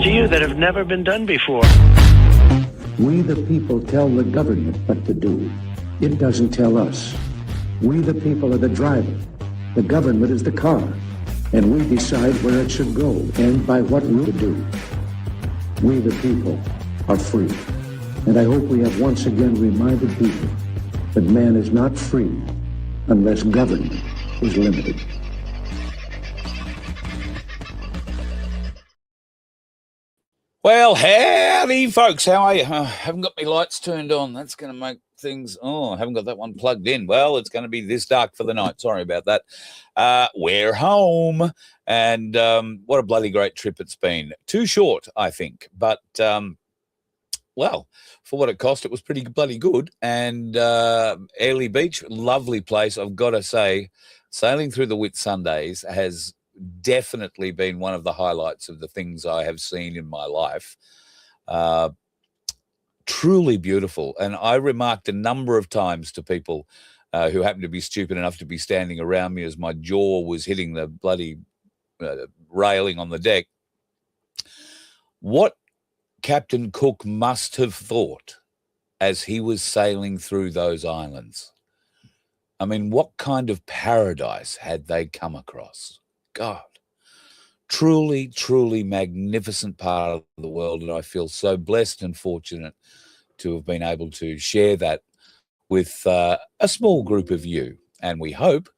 to you that have never been done before. We the people tell the government what to do. It doesn't tell us. We the people are the driver. The government is the car. And we decide where it should go and by what route to do. We the people are free. And I hope we have once again reminded people that man is not free unless government is limited. Well, howdy, folks. How are you? I haven't got my lights turned on. That's going to make things... Oh, I haven't got that one plugged in. Well, it's going to be this dark for the night. Sorry about that. We're home. And what a bloody great trip it's been. Too short, I think. But, well, for what it cost, it was pretty bloody good. And Airlie Beach, lovely place. I've got to say, sailing through the Whitsundays has definitely been one of the highlights of the things I have seen in my life. Truly beautiful. And I remarked a number of times to people who happened to be stupid enough to be standing around me as my jaw was hitting the bloody railing on the deck, what Captain Cook must have thought as he was sailing through those islands. I mean, what kind of paradise had they come across? God, truly, truly magnificent part of the world. And I feel so blessed and fortunate to have been able to share that with a small group of you. And we hope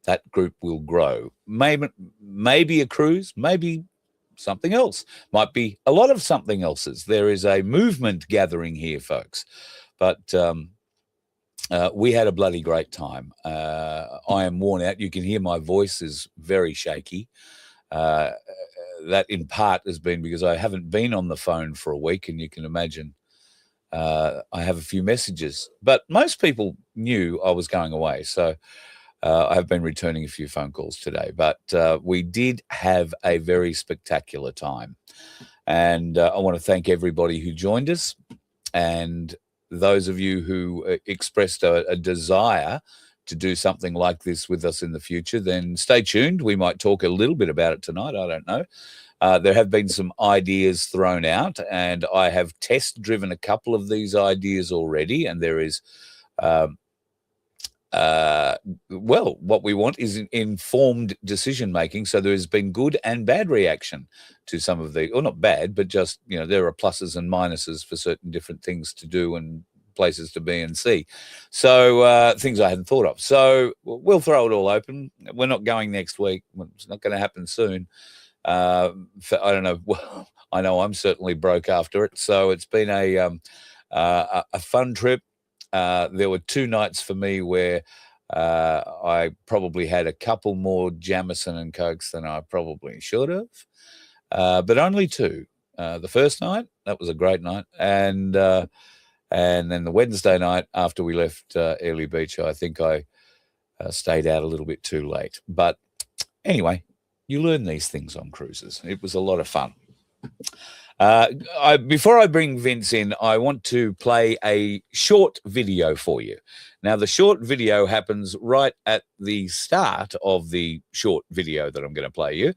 that group will grow. Maybe a cruise, maybe something else. Might be a lot of something else's. There is a movement gathering here, folks. But we had a bloody great time. I am worn out. You can hear my voice is very shaky. That in part has been because I haven't been on the phone for a week, and you can imagine I have a few messages. But most people knew I was going away, so I have been returning a few phone calls today. But we did have a very spectacular time. And I want to thank everybody who joined us, and those of you who expressed a desire to do something like this with us in the future, then stay tuned. We might talk a little bit about it tonight. I don't know. There have been some ideas thrown out, and I have test-driven a couple of these ideas already, and there is... well, what we want is informed decision-making. So there has been good and bad reaction to some of the, or not bad, but just, you know, there are pluses and minuses for certain different things to do and places to be and see. So things I hadn't thought of. So we'll throw it all open. We're not going next week. It's not going to happen soon. I don't know. Well, I know I'm certainly broke after it. So it's been a fun trip. There were 2 nights for me where I probably had a couple more Jameson and Cokes than I probably should have, but only 2. The first night, that was a great night, and then the Wednesday night after we left Airlie Beach, I think I stayed out a little bit too late. But anyway, you learn these things on cruises. It was a lot of fun. Before I bring Vince in, I want to play a short video for you. Now, the short video happens right at the start of the short video that I'm going to play you.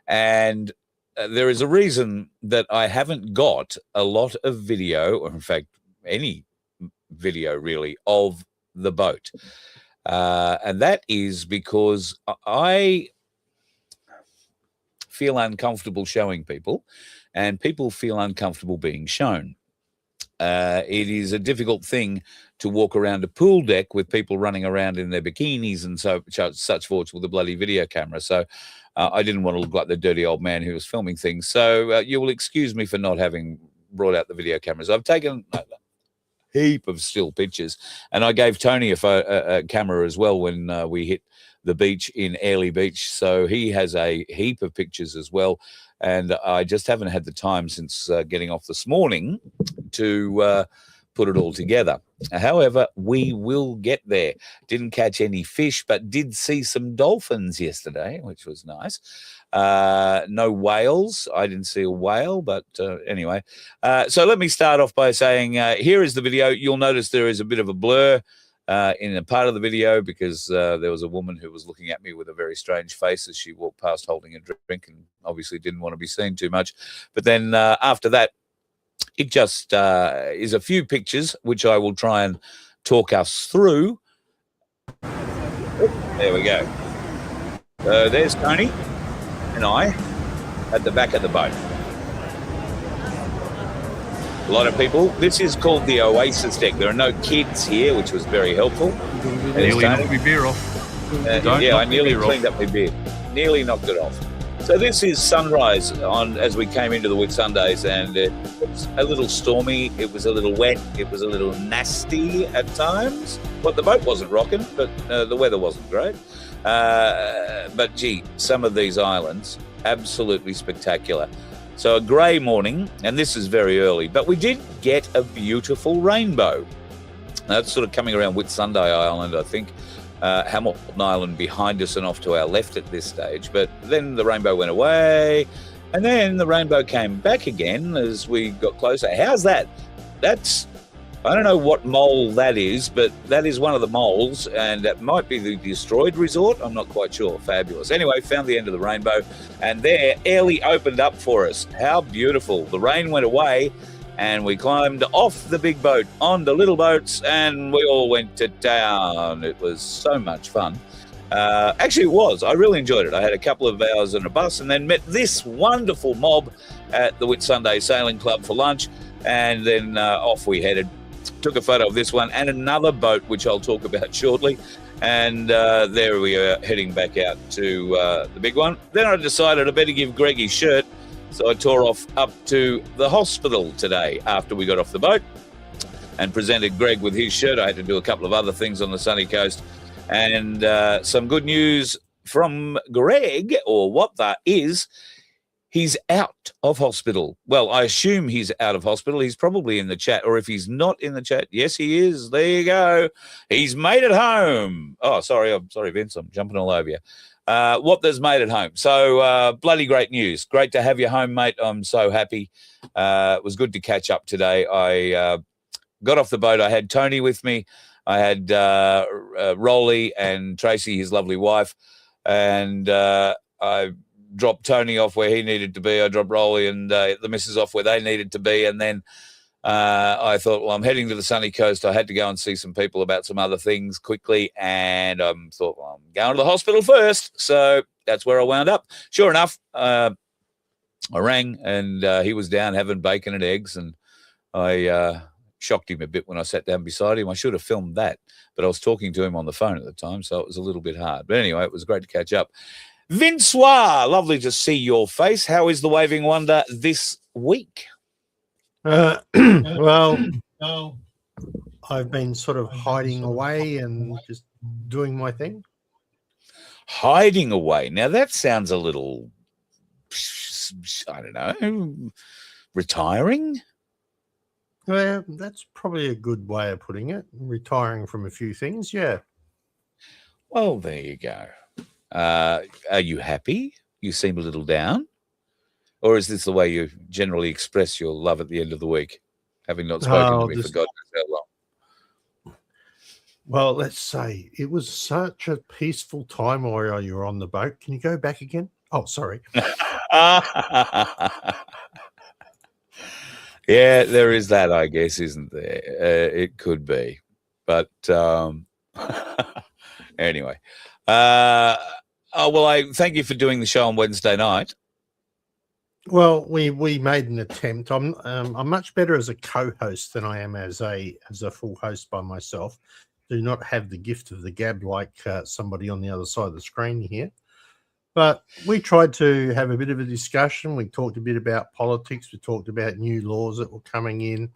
And there is a reason that I haven't got a lot of video, or in fact, any video really, of the boat. And that is because I feel uncomfortable showing people, and people feel uncomfortable being shown. It is a difficult thing to walk around a pool deck with people running around in their bikinis and such forth with a bloody video camera. So I didn't want to look like the dirty old man who was filming things. So you will excuse me for not having brought out the video cameras. I've taken a heap of still pictures, and I gave Tony a camera as well when we hit the beach in Airlie Beach. So he has a heap of pictures as well. And I just haven't had the time since getting off this morning to put it all together. However, we will get there. Didn't catch any fish, but did see some dolphins yesterday, which was nice. No whales. I didn't see a whale, but anyway. So let me start off by saying here is the video. You'll notice there is a bit of a blur in a part of the video because there was a woman who was looking at me with a very strange face as she walked past holding a drink and obviously didn't want to be seen too much. But then after that, it just is a few pictures which I will try and talk us through. There we go. There's Tony and I at the back of the boat. A lot of people. This is called the Oasis deck. There are no kids here, which was very helpful. Nearly knocked my beer off. I nearly cleaned up my beer. Nearly knocked it off. So this is sunrise on as we came into the Whitsundays, and it was a little stormy. It was a little wet. It was a little nasty at times. Well, the boat wasn't rocking, but the weather wasn't great. But gee, some of these islands, absolutely spectacular. So a grey morning, and this is very early, but we did get a beautiful rainbow. That's sort of coming around Whitsunday Island, I think. Hamilton Island behind us and off to our left at this stage. But then the rainbow went away, and then the rainbow came back again as we got closer. How's that? I don't know what mole that is, but that is one of the moles, and that might be the destroyed resort. I'm not quite sure. Fabulous. Anyway, found the end of the rainbow, and there, Airlie opened up for us. How beautiful. The rain went away, and we climbed off the big boat onto little boats, and we all went to town. It was so much fun. Actually, it was. I really enjoyed it. I had a couple of hours in a bus and then met this wonderful mob at the Whitsunday Sailing Club for lunch, and then off we headed. Took a photo of this one and another boat, which I'll talk about shortly. And there we are heading back out to the big one. Then I decided I better give Greg his shirt. So I tore off up to the hospital today after we got off the boat and presented Greg with his shirt. I had to do a couple of other things on the sunny coast. And some good news from Greg, or what that is, he's out of hospital. Well, I assume he's out of hospital. He's probably in the chat, or if he's not in the chat, yes, he is. There you go. He's made it home. Oh, sorry, Vince. I'm jumping all over you. What there's made it home. So bloody great news. Great to have you home, mate. I'm so happy. It was good to catch up today. I got off the boat. I had Tony with me. I had Rolly and Tracy, his lovely wife, and I dropped Tony off where he needed to be. I dropped Rolly and the missus off where they needed to be. And then I thought, well, I'm heading to the sunny coast. I had to go and see some people about some other things quickly. And I thought, well, I'm going to the hospital first. So that's where I wound up. Sure enough, I rang and he was down having bacon and eggs. And I shocked him a bit when I sat down beside him. I should have filmed that, but I was talking to him on the phone at the time. So it was a little bit hard. But anyway, it was great to catch up. Vincois, lovely to see your face. How is the Waving Wonder this week? Well, I've been sort of hiding away and just doing my thing. Hiding away. Now, that sounds a little, I don't know, retiring? Well, that's probably a good way of putting it. Retiring from a few things, yeah. Well, there you go. Are you happy? You seem a little down. Or is this the way you generally express your love at the end of the week, having not spoken to me for God knows how long? Well, let's say it was such a peaceful time while you were on the boat. Can you go back again? Oh, sorry. Yeah, there is that, I guess, isn't there? It could be. But anyway. Well, I thank you for doing the show on Wednesday night. Well, we made an attempt. I'm much better as a co-host than I am as a full host by myself. Do not have the gift of the gab like somebody on the other side of the screen here. But we tried to have a bit of a discussion. We talked a bit about politics. We talked about new laws that were coming in.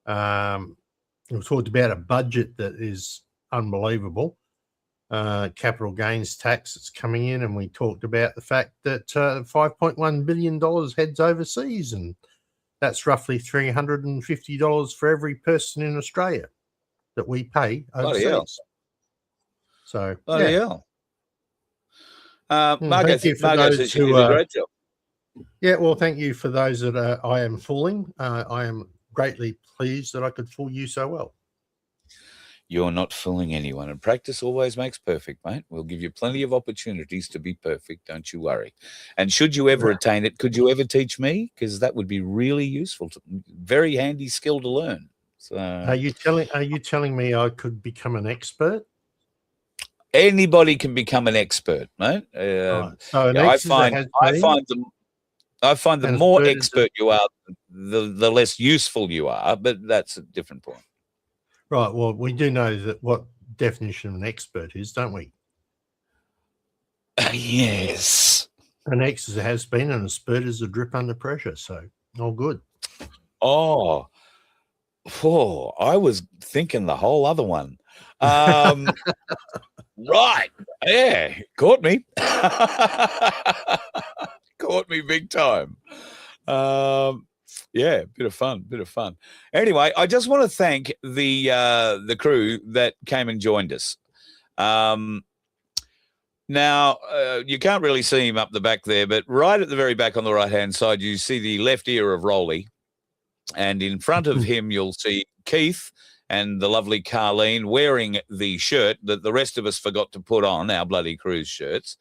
We talked about a budget that is unbelievable. Capital gains tax that's coming in, and we talked about the fact that $5.1 billion heads overseas, and that's roughly $350 for every person in Australia that we pay overseas. So, bloody hell. Margo says she did a great job. Yeah, well, thank you for those that I am fooling. I am greatly pleased that I could fool you so well. You're not fooling anyone, and practice always makes perfect, mate. We'll give you plenty of opportunities to be perfect, don't you worry. And should you ever attain it, could you ever teach me? Because that would be really useful, very handy skill to learn. So, Are you telling me I could become an expert? anybody can become an expert, mate. Right. So an I exercise find the and a more bird is a- expert you are, the less useful you are. But that's a different point. Right. Well, we do know that what definition of an expert is, don't we? Yes. An X has been, and a spurt is a drip under pressure. So, all good. Oh, I was thinking the whole other one. Right. Yeah. Caught me. Caught me big time. Yeah, bit of fun. Anyway, I just want to thank the crew that came and joined us. Now, you can't really see him up the back there, but right at the very back on the right-hand side, you see the left ear of Rolly. And in front of him, you'll see Keith and the lovely Carleen wearing the shirt that the rest of us forgot to put on, our bloody cruise shirts.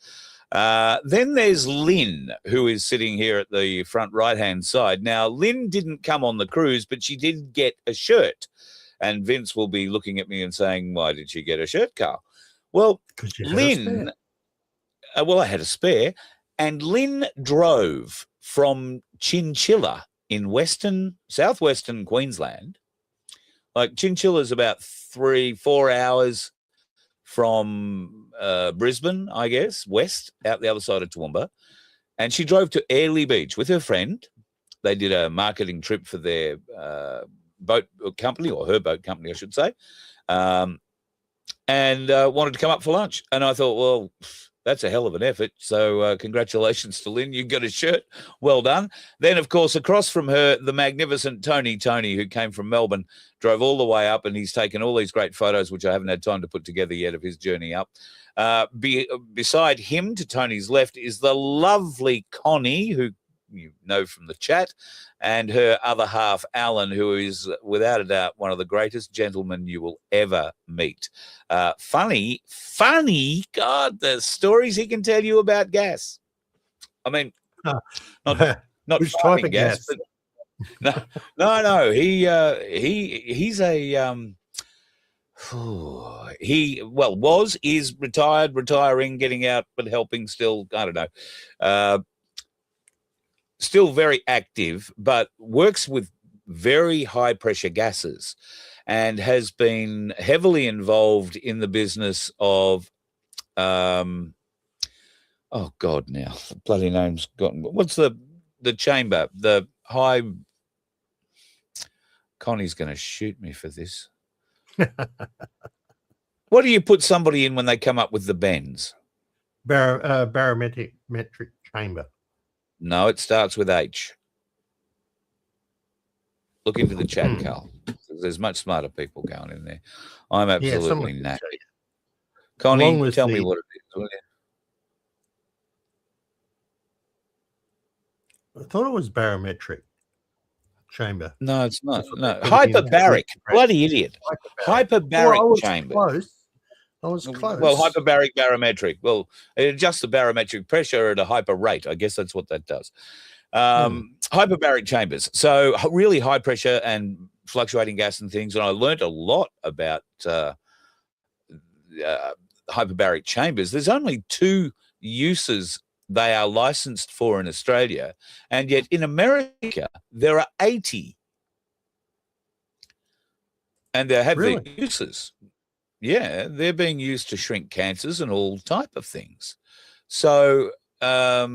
Then there's Lynn, who is sitting here at the front right-hand side. Now, Lynn didn't come on the cruise, but she did get a shirt. And Vince will be looking at me and saying, why did she get a shirt, Carl? Well, Lynn, I had a spare. And Lynn drove from Chinchilla in southwestern Queensland. Like, Chinchilla's about 3-4 hours from Brisbane, I guess, west, out the other side of Toowoomba. And she drove to Airlie Beach with her friend. They did a marketing trip for their boat company, or her boat company, I should say, and wanted to come up for lunch. And I thought, well, that's a hell of an effort. So congratulations to Lynn. You got a shirt. Well done. Then, of course, across from her, the magnificent Tony, who came from Melbourne, drove all the way up, and he's taken all these great photos, which I haven't had time to put together yet, of his journey up. Beside him, to Tony's left, is the lovely Connie, who you know from the chat, and her other half, Alan, who is without a doubt one of the greatest gentlemen you will ever meet. Funny, God, the stories he can tell you about gas. I mean, not which type of gas? But no. He's a is retiring, getting out, but helping still. I don't know. Still very active, but works with very high pressure gases and has been heavily involved in the business of, oh God, now the bloody name's gotten, what's the chamber, the high, Connie's going to shoot me for this. What do you put somebody in when they come up with the bends? Barometric chamber. No, it starts with H. Look into the chat, Carl. There's much smarter people going in there. I'm absolutely knackered. Connie, tell me what it is, will you? I thought it was barometric chamber. No, it's not. No, hyperbaric. Bloody idiot. Hyperbaric chamber. I was close. Well, hyperbaric barometric. Well, it adjusts the barometric pressure at a hyper rate. I guess that's what that does. Hyperbaric chambers. So really high pressure and fluctuating gas and things. And I learned a lot about hyperbaric chambers. There's only 2 uses they are licensed for in Australia. And yet in America, there are 80. And they have their uses. Yeah, they're being used to shrink cancers and all type of things. So, but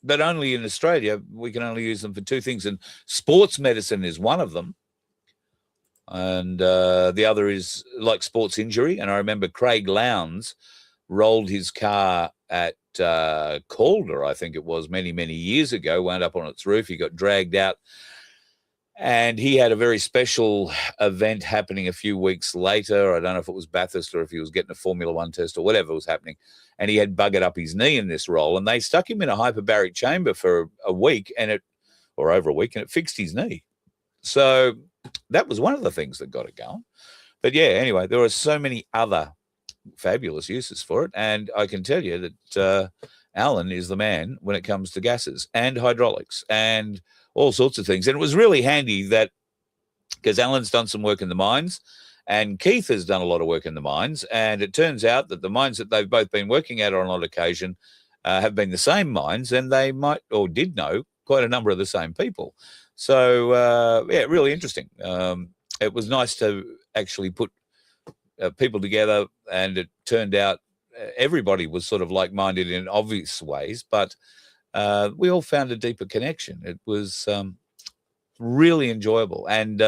only in Australia, we can only use them for 2 things. And sports medicine is one of them. And the other is like sports injury. And I remember Craig Lowndes rolled his car at Calder, I think it was, many, many years ago, wound up on its roof. He got dragged out. And he had a very special event happening a few weeks later. I don't know if it was Bathurst or if he was getting a Formula 1 test or whatever was happening. And he had buggered up his knee in this roll. And they stuck him in a hyperbaric chamber for a week or over a week, and it fixed his knee. So that was one of the things that got it going. But yeah, anyway, there are so many other fabulous uses for it. And I can tell you that Alan is the man when it comes to gases and hydraulics and all sorts of things. And it was really handy that because Alan's done some work in the mines and Keith has done a lot of work in the mines. And it turns out that the mines that they've both been working at on one occasion have been the same mines, and they might or did know quite a number of the same people. So, yeah, really interesting. It was nice to actually put people together, and it turned out everybody was sort of like-minded in obvious ways, but we all found a deeper connection. It was really enjoyable. And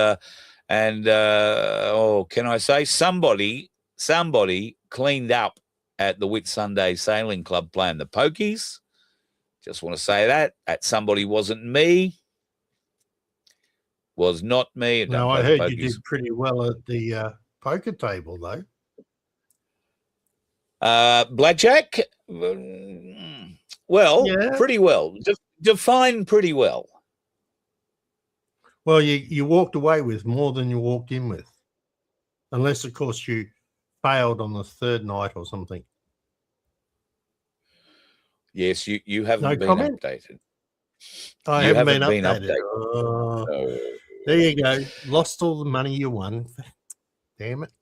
oh, can I say somebody cleaned up at the Whitsunday Sailing Club playing the pokies. Just want to say that somebody wasn't me. Was not me. No, I heard you did pretty well at the poker table, though. Blackjack? Well, yeah. Pretty well. Define pretty well. Well, you walked away with more than you walked in with. Unless, of course, you failed on the third night or something. Yes, you haven't been updated. I haven't been updated. Oh, no. There you go. Lost all the money you won. Damn it.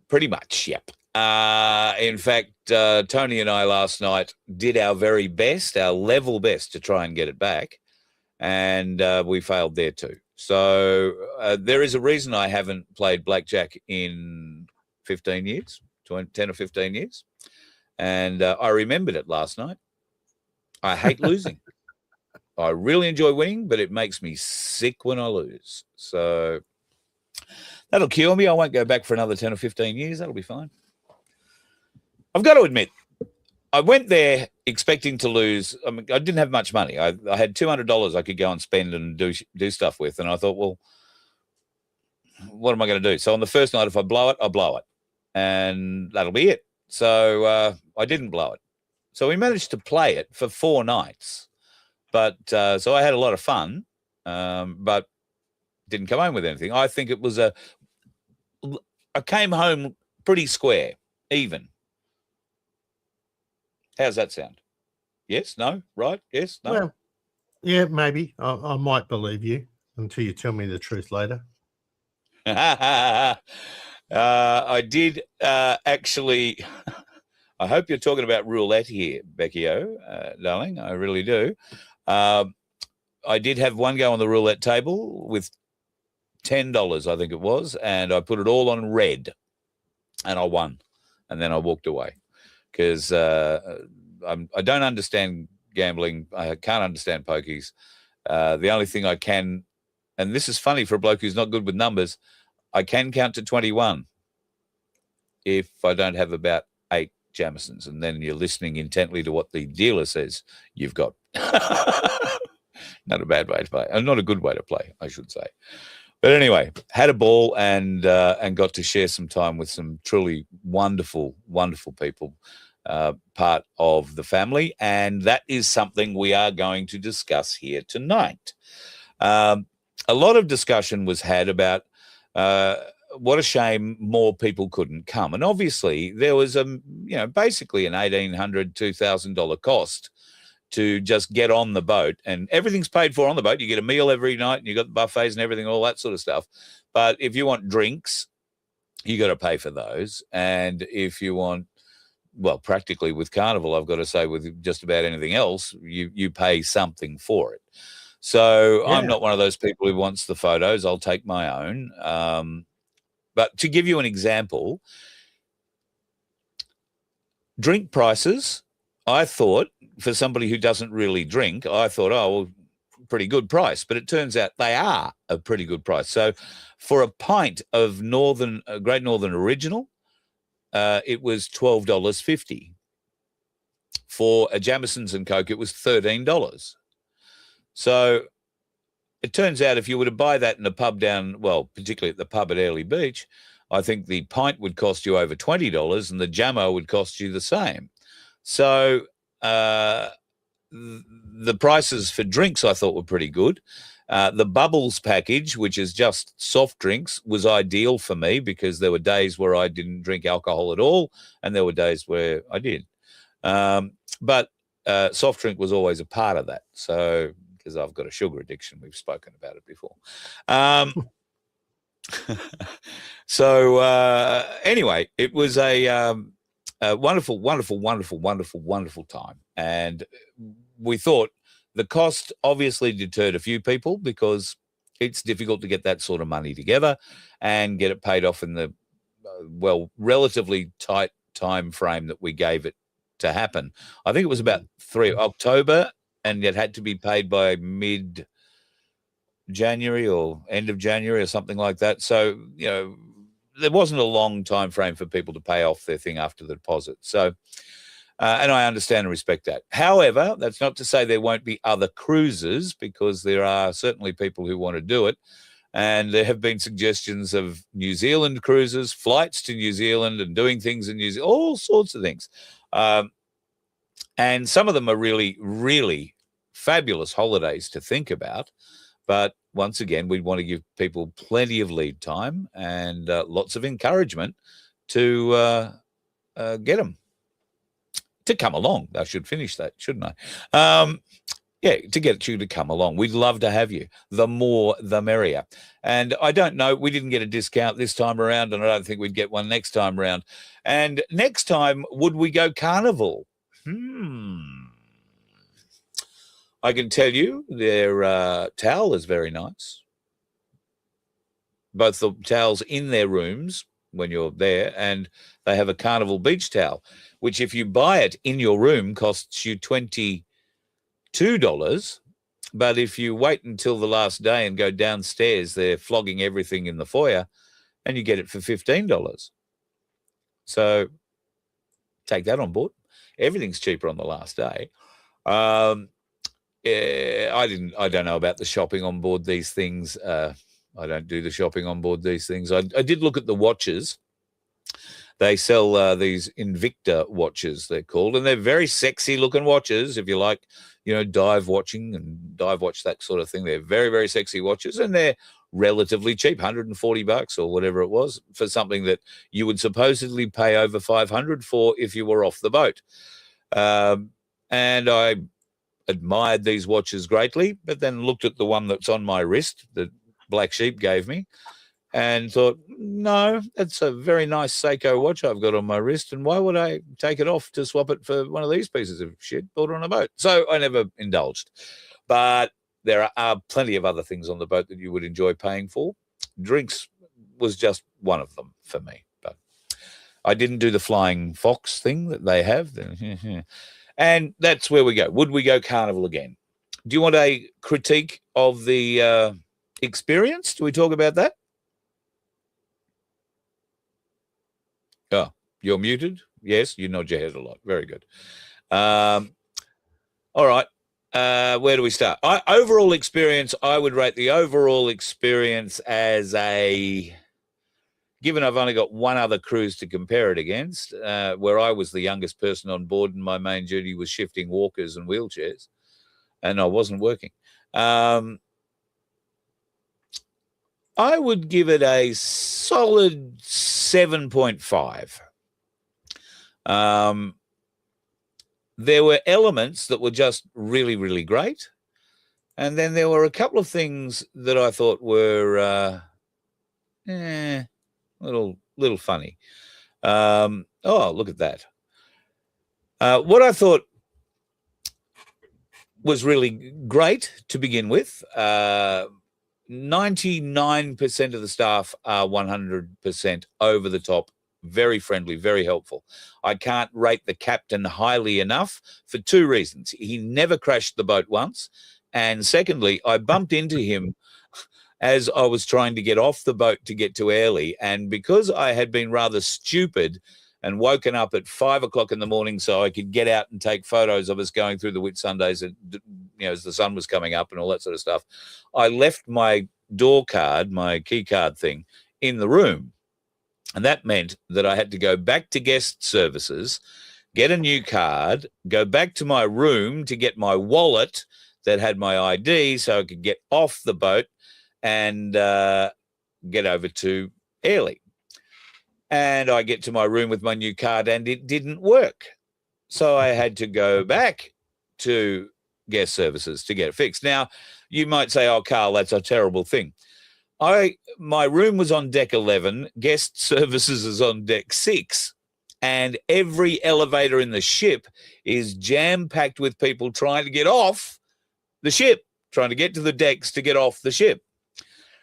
Pretty much, yep. In fact, Tony and I last night did our very best, our level best to try and get it back. And we failed there too. So there is a reason I haven't played blackjack in 15 years, 10 or 15 years. And I remembered it last night. I hate losing. I really enjoy winning, but it makes me sick when I lose. So that'll cure me. I won't go back for another 10 or 15 years. That'll be fine. I've got to admit, I went there expecting to lose. I mean, I didn't have much money. I had $200 I could go and spend and do stuff with. And I thought, well, what am I going to do? So on the first night, if I blow it, I'll blow it. And that'll be it. So I didn't blow it. So we managed to play it for 4 nights. But so I had a lot of fun, but didn't come home with anything. I think it was I came home pretty square, even. How's that sound? Yes, no, right? Yes, no? Well, yeah, maybe. I might believe you until you tell me the truth later. I did actually... I hope you're talking about roulette here, Becky-O, darling. I really do. I did have one go on the roulette table with $10, I think it was, and I put it all on red, and I won. And then I walked away because I don't understand gambling. I can't understand pokies. The only thing I can, and this is funny for a bloke who's not good with numbers, I can count to 21 if I don't have about 8 Jamisons, and then you're listening intently to what the dealer says you've got. Not a bad way to play. Not a good way to play, I should say. But anyway, had a ball and got to share some time with some truly wonderful, wonderful people, part of the family. And that is something we are going to discuss here tonight. A lot of discussion was had about what a shame more people couldn't come. And obviously there was basically an $1,800, $2,000 cost to just get on the boat, and everything's paid for on the boat. You get a meal every night and you got the buffets and everything, all that sort of stuff. But if you want drinks, you got to pay for those. And if you want, well, practically with Carnival, I've got to say with just about anything else, you pay something for it. So yeah. I'm not one of those people who wants the photos. I'll take my own. But to give you an example, drink prices, I thought, for somebody who doesn't really drink, I thought, oh, well, pretty good price. But it turns out they are a pretty good price. So for a pint of Great Northern Original, it was $12.50. For a Jamison's and Coke, it was $13. So it turns out if you were to buy that in a pub particularly at the pub at Airlie Beach, I think the pint would cost you over $20 and the Jamo would cost you the same. So the prices for drinks I thought were pretty good. The Bubbles package, which is just soft drinks, was ideal for me because there were days where I didn't drink alcohol at all, and there were days where I did. But soft drink was always a part of that. So, because I've got a sugar addiction, we've spoken about it before. So anyway, it was a wonderful, wonderful, wonderful, wonderful, wonderful time. And we thought the cost obviously deterred a few people because it's difficult to get that sort of money together and get it paid off in the, relatively tight time frame that we gave it to happen. I think it was about 3 October, and it had to be paid by mid-January or end of January or something like that. So, you know, there wasn't a long time frame for people to pay off their thing after the deposit. So, and I understand and respect that. However, that's not to say there won't be other cruises, because there are certainly people who want to do it. And there have been suggestions of New Zealand cruises, flights to New Zealand and doing things in New Zealand, all sorts of things. And some of them are really, really fabulous holidays to think about. But once again, we want to give people plenty of lead time and lots of encouragement to get them to come along. I should finish that, shouldn't I? Yeah, to get you to come along. We'd love to have you. The more, the merrier. And I don't know, we didn't get a discount this time around, and I don't think we'd get one next time around. And next time, would we go carnival? I can tell you their towel is very nice. Both the towels in their rooms when you're there, and they have a carnival beach towel, which if you buy it in your room costs you $22. But if you wait until the last day and go downstairs, they're flogging everything in the foyer, and you get it for $15. So take that on board. Everything's cheaper on the last day. I don't know about the shopping on board these things. I don't do the shopping on board these things. I did look at the watches. They sell these Invicta watches, they're called, and they're very sexy looking watches. If you like, you know, dive watching and dive watch, that sort of thing. They're very, very sexy watches, and they're relatively cheap, $140 or whatever it was, for something that you would supposedly pay over $500 for if you were off the boat. And I admired these watches greatly, but then looked at the one that's on my wrist that Black Sheep gave me and thought, no, that's a very nice Seiko watch I've got on my wrist, and why would I take it off to swap it for one of these pieces of shit bought on a boat? So I never indulged. But there are plenty of other things on the boat that you would enjoy paying for. Drinks was just one of them for me. But I didn't do the flying fox thing that they have. And that's where we go. Would we go carnival again? Do you want a critique of the experience? Do we talk about that? Oh, you're muted? Yes, you nod your head a lot. Very good. All right. Where do we start? Overall experience, I would rate the overall experience as a, given I've only got one other cruise to compare it against, where I was the youngest person on board and my main duty was shifting walkers and wheelchairs, and I wasn't working. I would give it a solid 7.5. There were elements that were just really, really great. And then there were a couple of things that I thought were little funny. Oh, look at that. What I thought was really great to begin with, 99% of the staff are 100% over the top, very friendly, very helpful. I can't rate the captain highly enough for two reasons. He never crashed the boat once. And secondly, I bumped into him as I was trying to get off the boat to get to Airlie. And because I had been rather stupid and woken up at 5 o'clock in the morning so I could get out and take photos of us going through the Whitsundays, as the sun was coming up and all that sort of stuff, I left my door card, my key card thing, in the room. And that meant that I had to go back to guest services, get a new card, go back to my room to get my wallet, that had my ID so I could get off the boat and get over to Airlie. And I get to my room with my new card and it didn't work. So I had to go back to guest services to get it fixed. Now, you might say, oh, Carl, that's a terrible thing. My room was on deck 11, guest services is on deck 6, and every elevator in the ship is jam-packed with people trying to get off the ship, trying to get to the decks to get off the ship.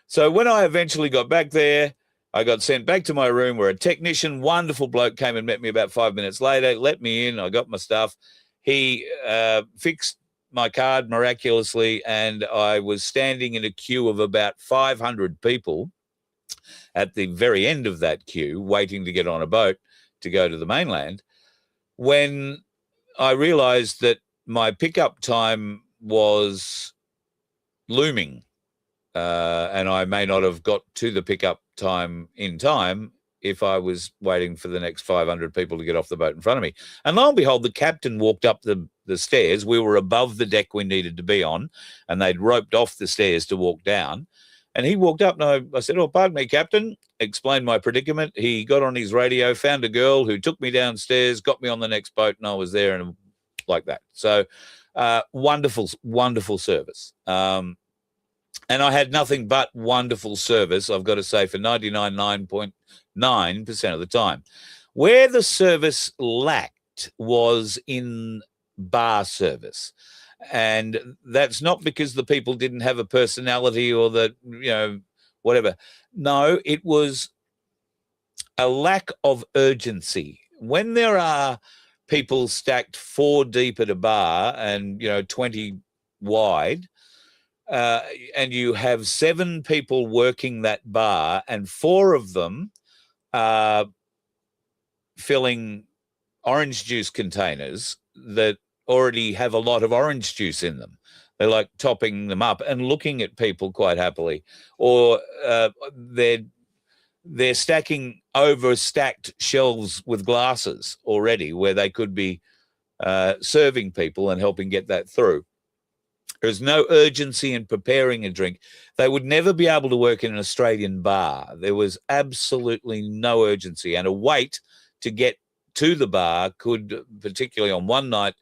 So when I eventually got back there, I got sent back to my room where a technician, wonderful bloke, came and met me about 5 minutes later, let me in, I got my stuff. He fixed my card miraculously, and I was standing in a queue of about 500 people at the very end of that queue, waiting to get on a boat to go to the mainland, when I realized that my pickup time was looming, and I may not have got to the pickup time in time if I was waiting for the next 500 people to get off the boat in front of me. And lo and behold, the captain walked up the stairs. We were above the deck we needed to be on, and they'd roped off the stairs to walk down. And he walked up, and I said, oh, pardon me, Captain, explained my predicament. He got on his radio, found a girl who took me downstairs, got me on the next boat, and I was there, and like that. So wonderful, wonderful service. And I had nothing but wonderful service, I've got to say, for 99.9% of the time. Where the service lacked was in bar service. And that's not because the people didn't have a personality or that, whatever. No, it was a lack of urgency. When there are people stacked 4 deep at a bar and, 20 wide, and you have 7 people working that bar and 4 of them are filling orange juice containers that already have a lot of orange juice in them. They're like topping them up and looking at people quite happily, or they're stacking overstacked shelves with glasses already where they could be serving people and helping get that through. There's no urgency in preparing a drink. They would never be able to work in an Australian bar. There was absolutely no urgency, and a wait to get to the bar could, particularly on one night,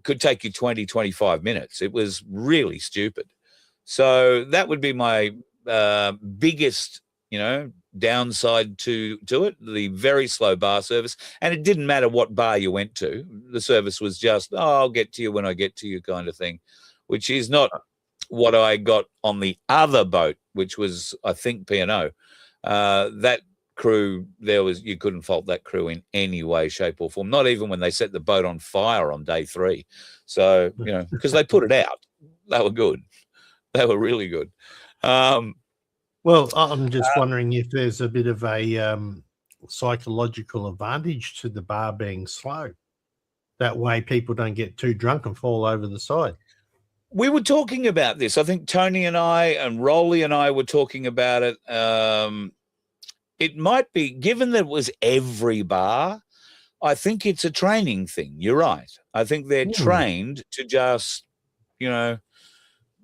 could take you 20, 25 minutes. It was really stupid. So that would be my biggest, downside to it, the very slow bar service. And it didn't matter what bar you went to. The service was just, I'll get to you when I get to you kind of thing, which is not what I got on the other boat, which was, I think, P&O. That crew, you couldn't fault that crew in any way, shape or form, not even when they set the boat on fire on day 3. So, because they put it out. They were good. They were really good. Well, I'm just wondering if there's a bit of a psychological advantage to the bar being slow. That way people don't get too drunk and fall over the side. We were talking about this. I think Tony and I and Rolly and I were talking about it. It might be, given that it was every bar, I think it's a training thing. You're right. I think they're trained to just,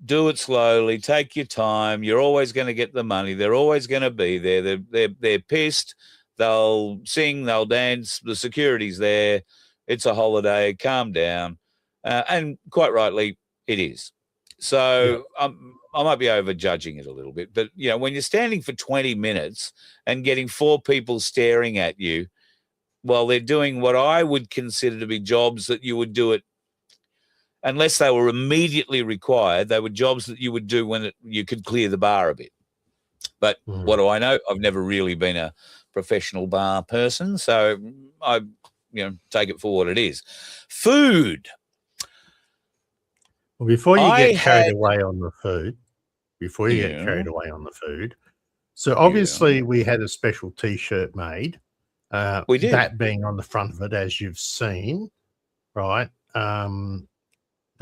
do it slowly, take your time. You're always going to get the money. They're always going to be there. They're pissed. They'll sing, they'll dance. The security's there. It's a holiday. Calm down. And quite rightly, it is. So I might be over-judging it a little bit. But, when you're standing for 20 minutes and getting 4 people staring at you while they're doing what I would consider to be jobs that you would do it, unless they were immediately required, they were jobs that you would do when you could clear the bar a bit. But what do I know? I've never really been a professional bar person, so I, take it for what it is. Food. Well, before you get carried away on the food, so obviously we had a special T-shirt made. We did. That being on the front of it, as you've seen, right? Going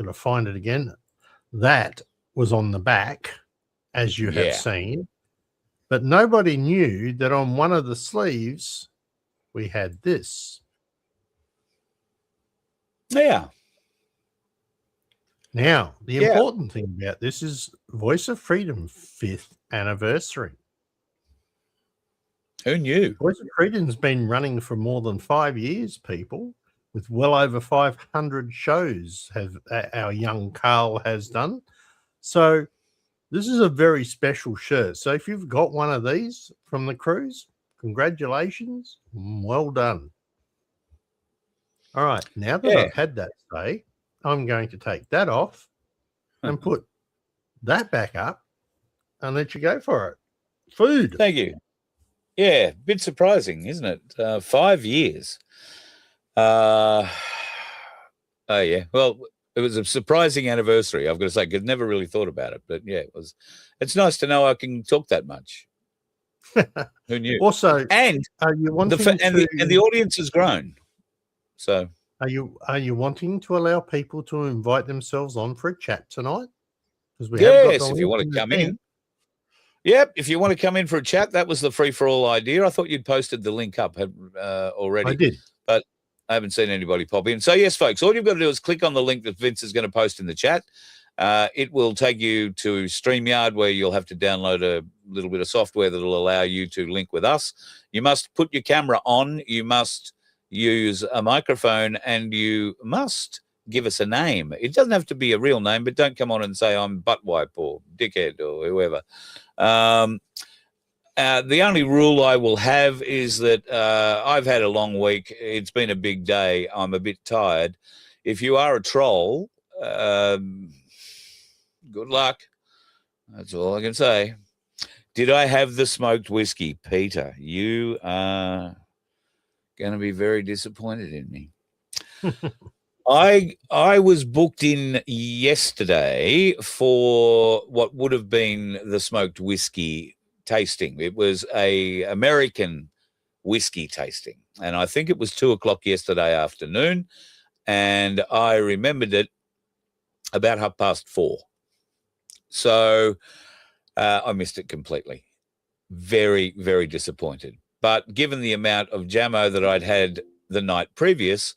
to find it again. That was on the back, as you have seen, but nobody knew that on one of the sleeves we had this. Yeah. Now, the Yeah. important thing about this is Voice of Freedom 5th anniversary. Who knew? Voice of Freedom's been running for more than 5 years, people, with well over 500 shows have our young Carl has done. So this is a very special shirt. So if you've got one of these from the cruise, congratulations. Well done. All right. Now that Yeah. I've had that say, I'm going to take that off and put that back up and let you go for it. Food. Thank you. Yeah, bit surprising, isn't it? 5 years. Oh, yeah. Well, it was a surprising anniversary, I've got to say. I've never really thought about it, but yeah, it was. It's nice to know I can talk that much. Who knew? Also, And are you wanting the audience has grown. So are you wanting to allow people to invite themselves on for a chat tonight? Because we have got yes, the if you want link to come the in. Yep, if you want to come in for a chat, that was the free-for-all idea. I thought you'd posted the link up already. I did. But I haven't seen anybody pop in. So, yes, folks, all you've got to do is click on the link that Vince is going to post in the chat. It will take you to StreamYard, where you'll have to download a little bit of software that will allow you to link with us. You must put your camera on. You must use a microphone, and you must give us a name. It doesn't have to be a real name, but don't come on and say I'm Buttwipe or Dickhead or whoever. The only rule I will have is that I've had a long week. It's been a big day. I'm a bit tired. If you are a troll, good luck. That's all I can say. Did I have the smoked whiskey? Peter, you are going to be very disappointed in me. I was booked in yesterday for what would have been the smoked whiskey tasting. It was a American whiskey tasting, and I think it was 2:00 yesterday afternoon, and I remembered it about 4:30. So I missed it completely. Very, very disappointed. But given the amount of jammo that I'd had the night previous,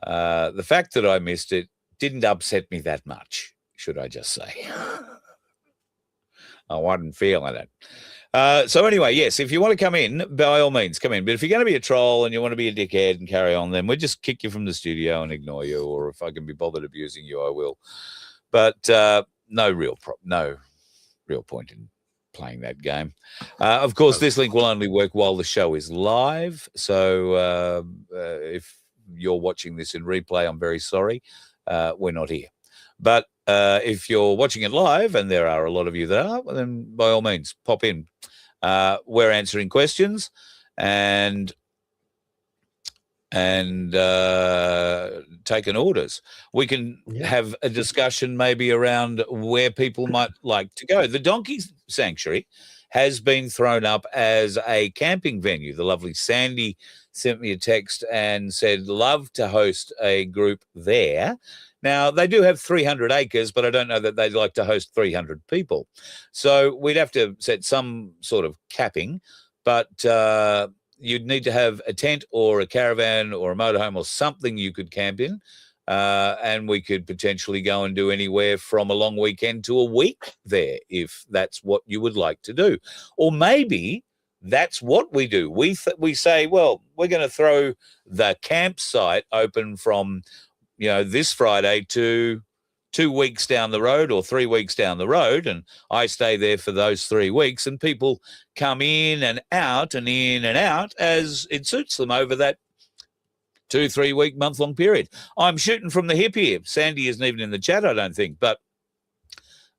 the fact that I missed it didn't upset me that much, should I just say. I wasn't feeling it. So anyway, yes, if you want to come in, by all means, come in. But if you're going to be a troll and you want to be a dickhead and carry on, then we'll just kick you from the studio and ignore you. Or if I can be bothered abusing you, I will. But no real point in playing that game. Of course, this link will only work while the show is live. So if you're watching this in replay, I'm very sorry. We're not here. But if you're watching it live, and there are a lot of you that are, well, then by all means, pop in. We're answering questions and taking orders. We can have a discussion maybe around where people might like to go. The Donkey Sanctuary has been thrown up as a camping venue. The lovely Sandy sent me a text and said, love to host a group there. Now, they do have 300 acres, but I don't know that they'd like to host 300 people. So we'd have to set some sort of capping, but you'd need to have a tent or a caravan or a motorhome or something you could camp in, and we could potentially go and do anywhere from a long weekend to a week there if that's what you would like to do. Or maybe that's what we do. We say, well, we're going to throw the campsite open from this Friday to 2 weeks down the road or 3 weeks down the road, and I stay there for those 3 weeks, and people come in and out as it suits them over that 2-3 week, month-long period. I'm shooting from the hip here. Sandy isn't even in the chat, I don't think, but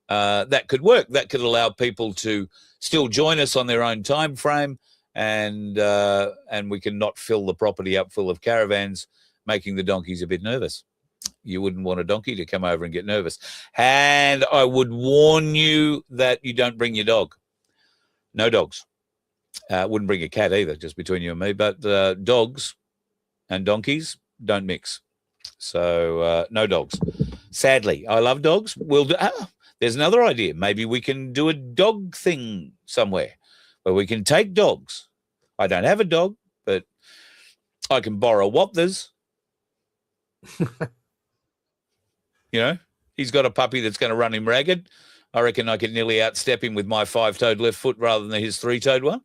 that could work. That could allow people to still join us on their own time frame, and we can not fill the property up full of caravans, making the donkeys a bit nervous. You wouldn't want a donkey to come over and get nervous. And I would warn you that you don't bring your dog. No dogs. Wouldn't bring a cat either, just between you and me. But dogs and donkeys don't mix. So no dogs. Sadly, I love dogs. There's another idea. Maybe we can do a dog thing somewhere where we can take dogs. I don't have a dog, but I can borrow Wapthers. He's got a puppy that's going to run him ragged. I reckon I could nearly outstep him with my 5-toed left foot rather than his 3-toed one.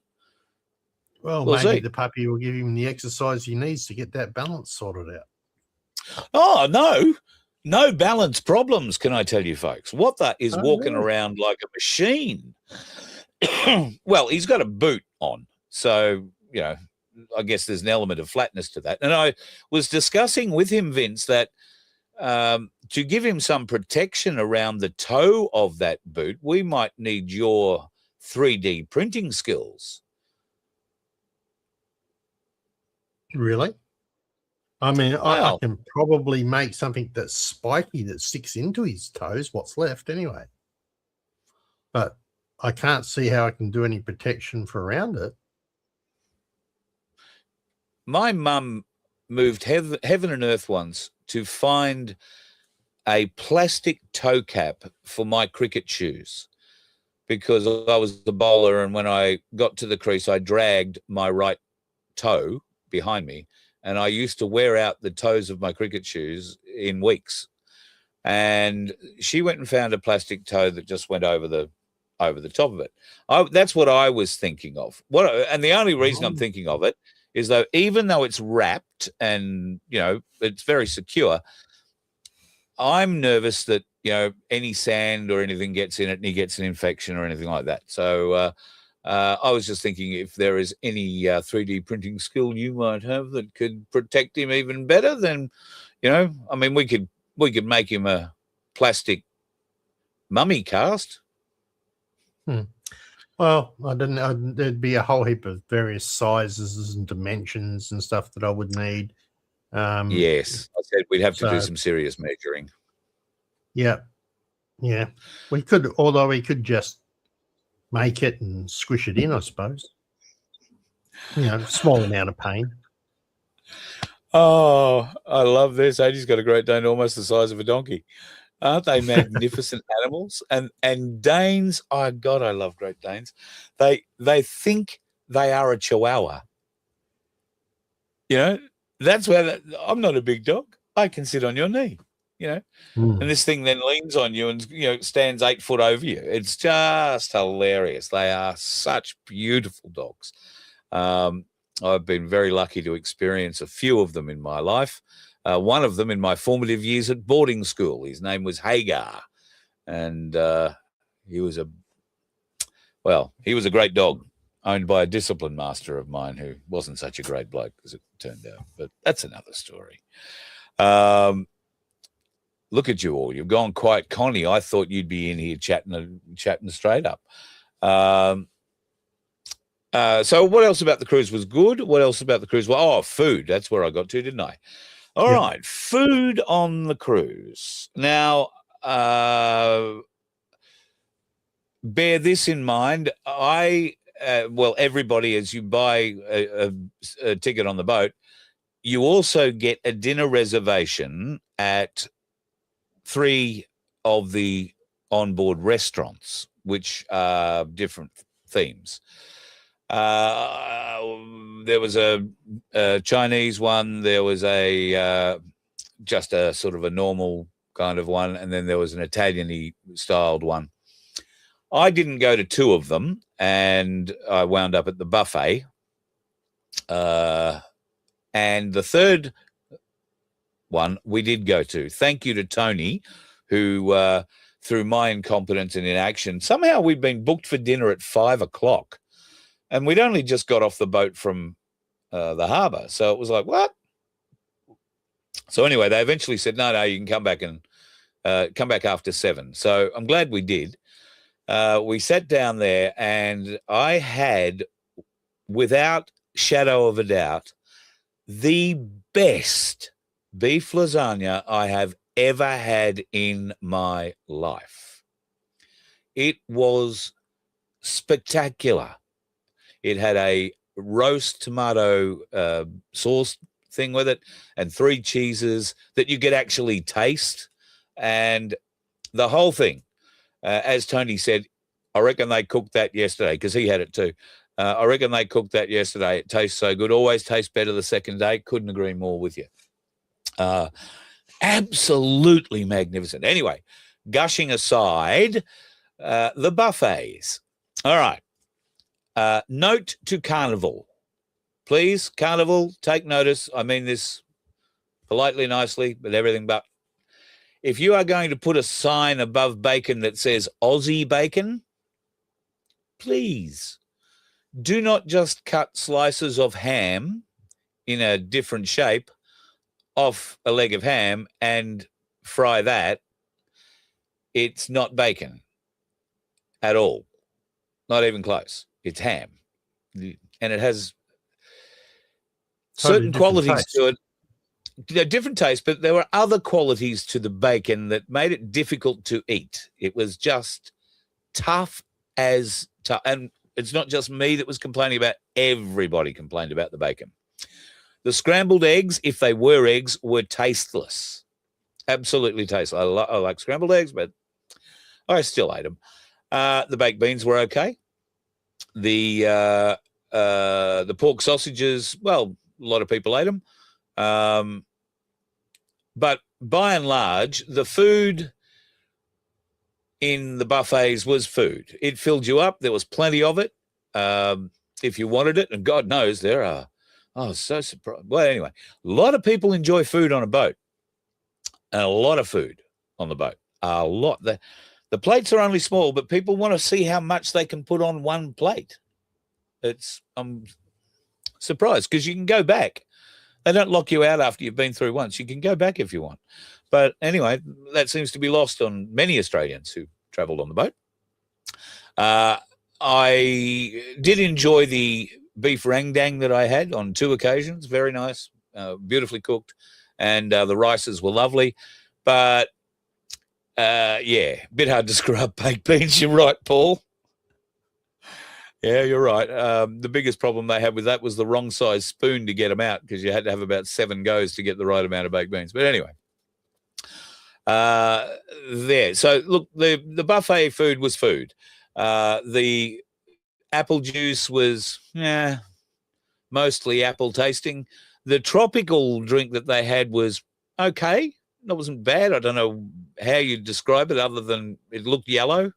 Well, We'll maybe see. the puppy will give him the exercise he needs to get that balance sorted out. Oh, no balance problems, can I tell you, folks? What that is walking around like a machine. Well, he's got a boot on, so, you know, I guess there's an element of flatness to that. And I was discussing with him, Vince, that to give him some protection around the toe of that boot, we might need your 3D printing skills. Really? I mean, I can probably make something that's spiky that sticks into his toes, what's left anyway. But I can't see how I can do any protection for around it. My mum moved heaven and earth once to find a plastic toe cap for my cricket shoes because I was the bowler, and when I got to the crease, I dragged my right toe behind me, and I used to wear out the toes of my cricket shoes in weeks. And she went and found a plastic toe that just went over the top of it. That's what I was thinking of. And the only reason I'm thinking of it is though, even though it's wrapped and, you know, it's very secure, I'm nervous that, you know, any sand or anything gets in it and he gets an infection or anything like that. So I was just thinking if there is any 3D printing skill you might have that could protect him even better, then, you know, I mean, we could make him a plastic mummy cast. Well, there'd be a whole heap of various sizes and dimensions and stuff that I would need. Yes, I said we'd have to do some serious measuring. Yeah. We could just make it and squish it in, I suppose. You know, small amount of pain. Oh, I love this. Adie's got a Great Dane almost the size of a donkey. Aren't they magnificent animals? And Danes, oh God, I love Great Danes. They think they are a Chihuahua. You know, that's where I'm not a big dog. I can sit on your knee, you know. And this thing then leans on you and, you know, stands 8 foot over you. It's just hilarious. They are such beautiful dogs. I've been very lucky to experience a few of them in my life. One of them in my formative years at boarding school. His name was Hagar, and he was a great dog, owned by a discipline master of mine who wasn't such a great bloke, as it turned out. But that's another story. Look at you all. You've gone quite Connie. I thought you'd be in here chatting straight up. So what else about the cruise was good? What else about the cruise? Well, food. That's where I got to, didn't I? All right, food on the cruise. Now, bear this in mind. Everybody, as you buy a ticket on the boat, you also get a dinner reservation at 3 of the onboard restaurants, which are different themes. There was a Chinese one. There was just a sort of a normal kind of one, and then there was an Italian-y styled one. I didn't go to 2 of them, and I wound up at the buffet. And the third one we did go to. Thank you to Tony, who through my incompetence and inaction, somehow we'd been booked for dinner at 5 o'clock. And we'd only just got off the boat from the harbour. So it was like, what? So anyway, they eventually said, no, you can come back and come back after 7. So I'm glad we did. We sat down there, and I had, without shadow of a doubt, the best beef lasagna I have ever had in my life. It was spectacular. It had a roast tomato sauce thing with it and 3 cheeses that you could actually taste. And the whole thing, as Tony said, I reckon they cooked that yesterday because he had it too. I reckon they cooked that yesterday. It tastes so good. Always tastes better the second day. Couldn't agree more with you. Absolutely magnificent. Anyway, gushing aside, the buffets. All right. Note to Carnival. Please, Carnival, take notice. I mean this politely, nicely, but everything but. If you are going to put a sign above bacon that says Aussie bacon, please do not just cut slices of ham in a different shape off a leg of ham and fry that. It's not bacon at all. Not even close. It's ham. And it has certain qualities to it. They're different taste, but there were other qualities to the bacon that made it difficult to eat. It was just tough as tough. And it's not just me that was complaining about. Everybody complained about the bacon. The scrambled eggs, if they were eggs, were tasteless. Absolutely tasteless. I like scrambled eggs, but I still ate them. The baked beans were okay. The pork sausages, well, a lot of people ate them. But by and large, the food in the buffets was food. It filled you up. There was plenty of it if you wanted it. And God knows there are. Oh, so surprised. Well, anyway, a lot of people enjoy food on a boat. And a lot of food on the boat. A lot. The plates are only small, but people want to see how much they can put on one plate. I'm surprised because you can go back. They don't lock you out after you've been through once. You can go back if you want. But anyway, that seems to be lost on many Australians who travelled on the boat. I did enjoy the beef rendang that I had on 2 occasions. Very nice, beautifully cooked. And the rices were lovely. But, yeah, a bit hard to screw up baked beans. You're right, Paul. Yeah, you're right. The biggest problem they had with that was the wrong size spoon to get them out because you had to have about 7 goes to get the right amount of baked beans. But anyway, there. So, look, the buffet food was food. The apple juice was mostly apple tasting. The tropical drink that they had was okay. It wasn't bad. I don't know how you'd describe it other than it looked yellow.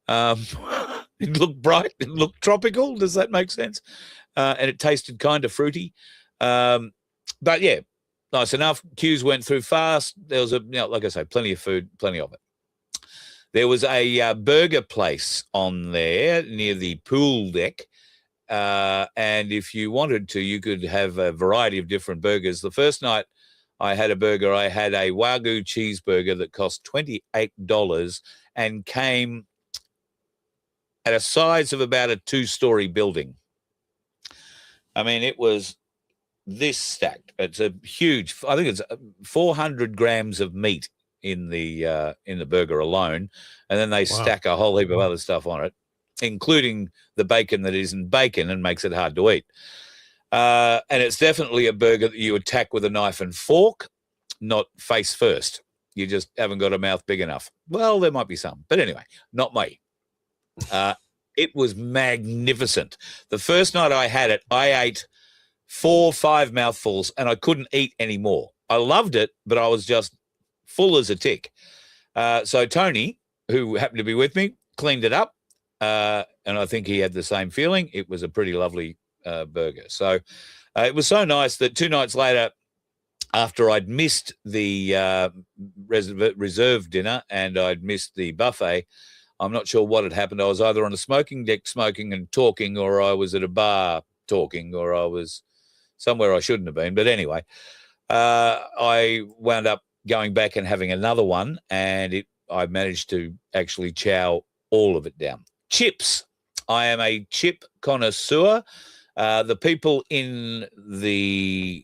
It looked bright. It looked tropical. Does that make sense? And it tasted kind of fruity. But, yeah, nice enough. Queues went through fast. There was, like I say, plenty of food, plenty of it. There was a burger place on there near the pool deck. And if you wanted to, you could have a variety of different burgers. The first night I had a burger, I had a Wagyu cheeseburger that cost $28 and came at a size of about a 2-story building. I mean, it was this stacked. It's a huge, I think it's 400 grams of meat in the burger alone. And then they stack a whole heap of other stuff on it, including the bacon that isn't bacon and makes it hard to eat. And it's definitely a burger that you attack with a knife and fork, not face first. You just haven't got a mouth big enough. Well, there might be some, but anyway, not me. It was magnificent. The first night I had it, I ate 4 or 5 mouthfuls and I couldn't eat anymore. I loved it, but I was just full as a tick. So Tony, who happened to be with me, cleaned it up. And I think he had the same feeling. It was a pretty lovely burger. So it was so nice that 2 nights later, after I'd missed the reserve dinner and I'd missed the buffet, I'm not sure what had happened. I was either on a smoking deck smoking and talking, or I was at a bar talking, or I was somewhere I shouldn't have been. But anyway, I wound up going back and having another one, and I managed to actually chow all of it down. Chips. I am a chip connoisseur. The people in the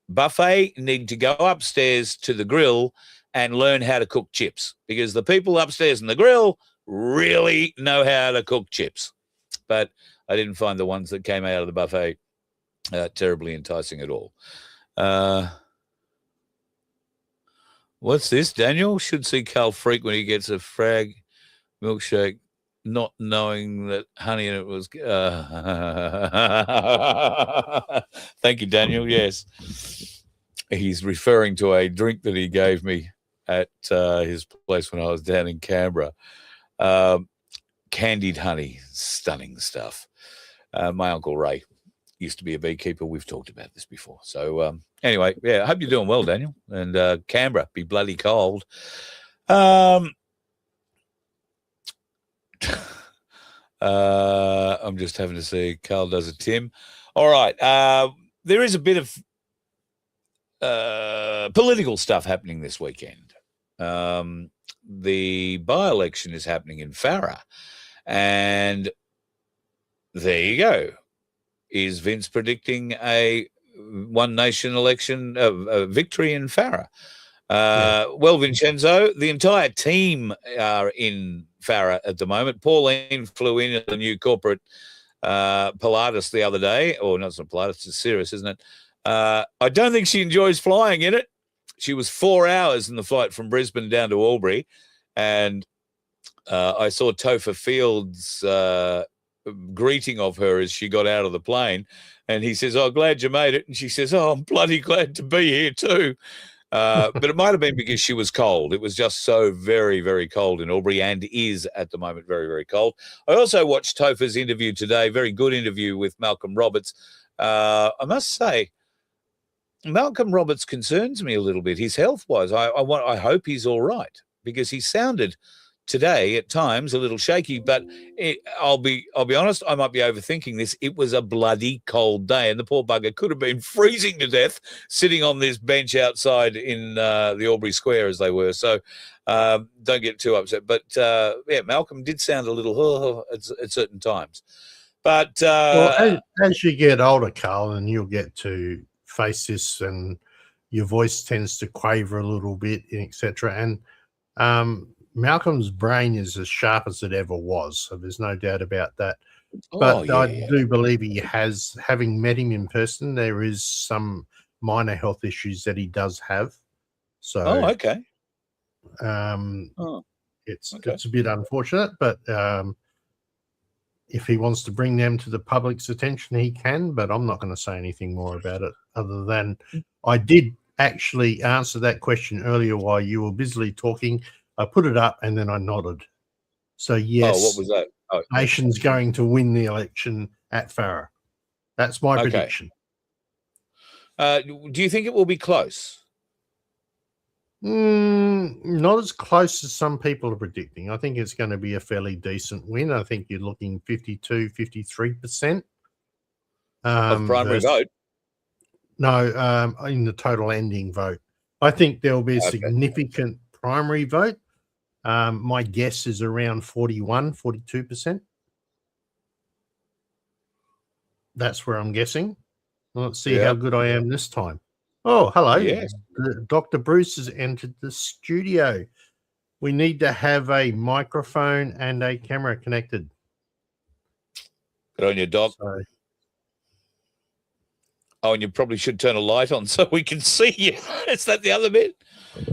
buffet need to go upstairs to the grill and learn how to cook chips, because the people upstairs in the grill really know how to cook chips. But I didn't find the ones that came out of the buffet terribly enticing at all. What's this, Daniel? Should see Carl freak when he gets a frag milkshake, not knowing that honey in it was... Thank you, Daniel. Yes. he's referring to a drink that he gave me at his place when I was down in Canberra. Candied honey, stunning stuff. My Uncle Ray used to be a beekeeper. We've talked about this before. So anyway, yeah, I hope you're doing well, Daniel. And Canberra, be bloody cold. I'm just having to see. Carl does a Tim. All right. There is a bit of political stuff happening this weekend. The by-election is happening in Farah. And there you go. Is Vince predicting a One Nation election victory in Farah? Well, Vincenzo, the entire team are in Farah at the moment. Pauline flew in at the new corporate Pilatus the other day. Or not Pilatus, it's Cirrus, isn't it? I don't think she enjoys flying in it. She was 4 hours in the flight from Brisbane down to Albury. And I saw Topher Fields' greeting of her as she got out of the plane. And he says, "Oh, glad you made it." And she says, "Oh, I'm bloody glad to be here too." But it might have been because she was cold. It was just so very, very cold in Albury and is at the moment very, very cold. I also watched Topher's interview today, very good interview with Malcolm Roberts. I must say, Malcolm Roberts concerns me a little bit, his health-wise. I hope he's all right because he sounded today at times a little shaky, but I'll be honest, I might be overthinking this. It was a bloody cold day, and the poor bugger could have been freezing to death sitting on this bench outside in the Albury Square as they were. So don't get too upset. But yeah, Malcolm did sound a little at certain times. But well, as you get older, Carl, and you'll get to face this, and your voice tends to quaver a little bit, etc. And Malcolm's brain is as sharp as it ever was, so there's no doubt about that. But I do believe he has, having met him in person, there is some minor health issues that he does have. So, okay. It's a bit unfortunate, but if he wants to bring them to the public's attention, he can. But I'm not going to say anything more about it, other than I did actually answer that question earlier while you were busily talking. I put it up and then I nodded. So, yes. Oh, what was that? Oh, Nation's going to win the election at Farah. That's my prediction. Do you think it will be close? Not as close as some people are predicting. I think it's going to be a fairly decent win. I think you're looking 52, 53%. Of primary vote? No, in the total ending vote. I think there will be a significant primary vote. My guess is around 41, 42%. That's where I'm guessing. Let's see how good I am this time. Oh, hello. Yes. Dr. Bruce has entered the studio. We need to have a microphone and a camera connected. Good on you, Doc. So, and you probably should turn a light on so we can see you. Is that the other bit?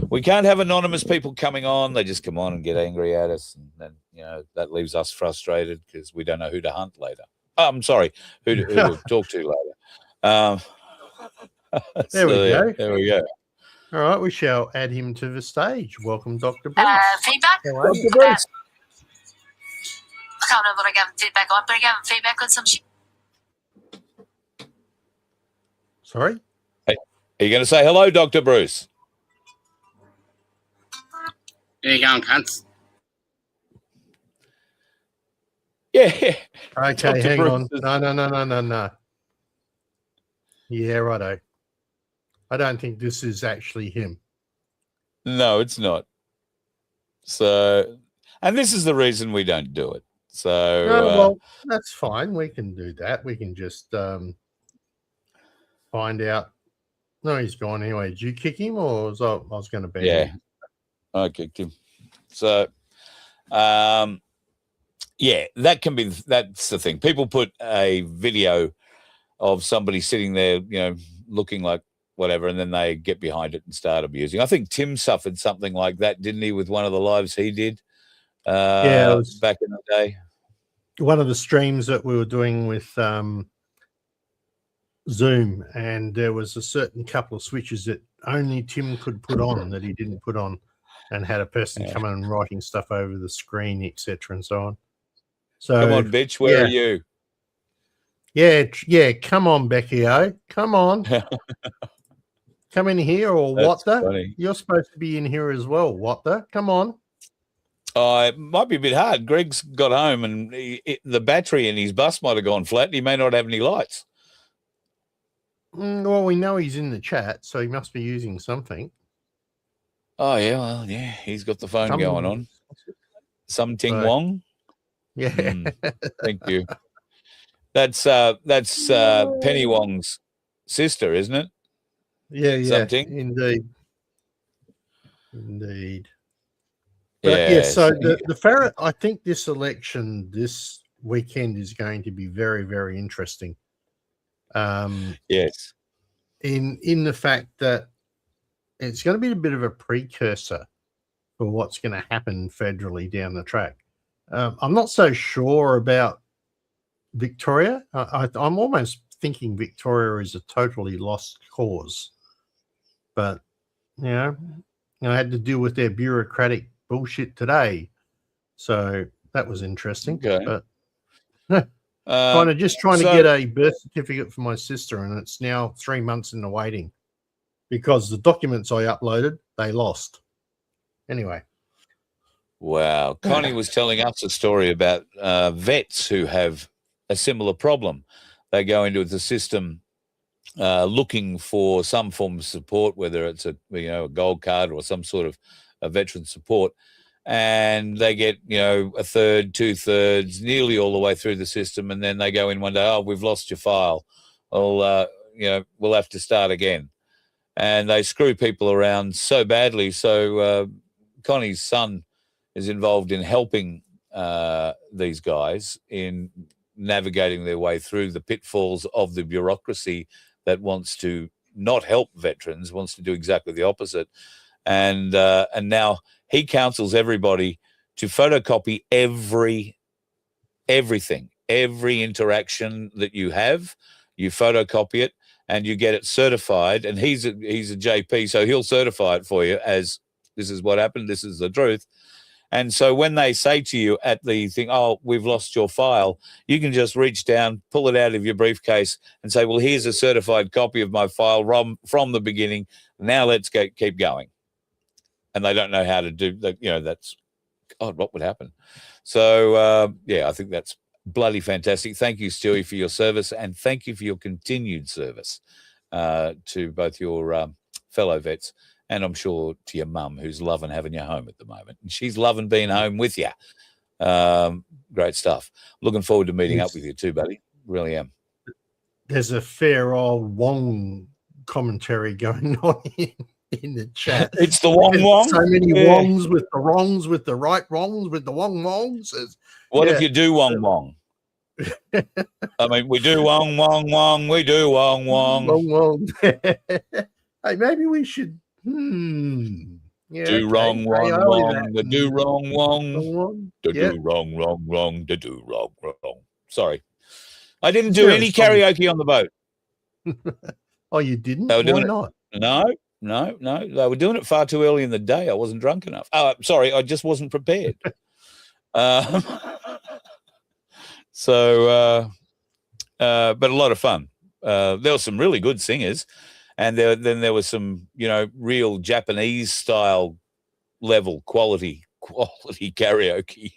We can't have anonymous people coming on. They just come on and get angry at us. And then, that leaves us frustrated because we don't know who to hunt later. Oh, I'm sorry, who to talk to later. There we go. There we go. All right, we shall add him to the stage. Welcome, Dr. Bruce. Feedback? Dr. Bruce. I can't remember what I gave him feedback on, but I gave him feedback on some shit. Sorry? Hey, are you going to say hello, Dr. Bruce? There you go, cunts. Yeah. Okay, Dr. hang Bruce on. No. Yeah, righto. I don't think this is actually him. No, it's not. So, and this is the reason we don't do it. So, well, that's fine. We can do that. We can just find out. No, he's gone anyway. Did you kick him, or was I was going to ban him? I kicked him. So, that can be. That's the thing. People put a video of somebody sitting there, looking like whatever, and then they get behind it and start abusing. I think Tim suffered something like that, didn't he, with one of the lives he did? It was back in the day. One of the streams that we were doing with Zoom, and there was a certain couple of switches that only Tim could put on that he didn't put on, and had a person come in and writing stuff over the screen, etc., and so on. So Come on, bitch, where are you? Yeah. Come on, Becky O. Come on. Come in here, or That's what the? funny. You're supposed to be in here as well. What the? Come on. It might be a bit hard. Greg's got home and the battery in his bus might have gone flat. And he may not have any lights. Well, we know he's in the chat, so he must be using something. Oh, yeah. Well, yeah. He's got the phone going on. Some Ting Wong. Yeah. Thank you. That's Penny Wong's sister, isn't it? Yeah. Something. Indeed. But so the Farrah, I think this election this weekend is going to be very, very interesting. Yes. In the fact that it's going to be a bit of a precursor for what's going to happen federally down the track. I'm not so sure about Victoria. I'm almost thinking Victoria is a totally lost cause. But, I had to deal with their bureaucratic bullshit today. So that was interesting. Okay. But trying to get a birth certificate for my sister, and it's now 3 months in the waiting because the documents I uploaded, they lost. Anyway. Wow. Connie was telling us a story about vets who have a similar problem. They go into the system looking for some form of support, whether it's a gold card or some sort of a veteran support, and they get a third, 2/3, nearly all the way through the system, and then they go in one day, oh, we've lost your file. Well, we'll have to start again, and they screw people around so badly. So Connie's son is involved in helping these guys in navigating their way through the pitfalls of the bureaucracy that wants to not help veterans, wants to do exactly the opposite. And now he counsels everybody to photocopy everything, every interaction that you have, you photocopy it and you get it certified. And he's a JP, so he'll certify it for you as this is what happened, this is the truth. And so when they say to you at the thing, oh, we've lost your file, you can just reach down, pull it out of your briefcase and say, well, here's a certified copy of my file from the beginning. Now let's keep going. And they don't know how to do that. That's, God, what would happen? So, I think that's bloody fantastic. Thank you, Stewie, for your service, and thank you for your continued service to both your fellow vets and I'm sure to your mum, who's loving having you home at the moment. And she's loving being home with you. Great stuff. Looking forward to meeting up with you too, buddy. Really am. There's a fair old Wong commentary going on in the chat. It's the Wong. So many Wongs with the wrongs, with the right wrongs, with the Wongs. What if you do Wong? I mean, we do Wong. We do Wong. Wong. Hey, maybe we should. Yeah, do wrong. The do wrong. The do wrong. The do wrong. Sorry, I didn't do any karaoke on the boat. Oh, you didn't? Why not? No. They were doing it far too early in the day. I wasn't drunk enough. Sorry, I just wasn't prepared. But a lot of fun. There were some really good singers, and then there was some, real Japanese style level quality karaoke.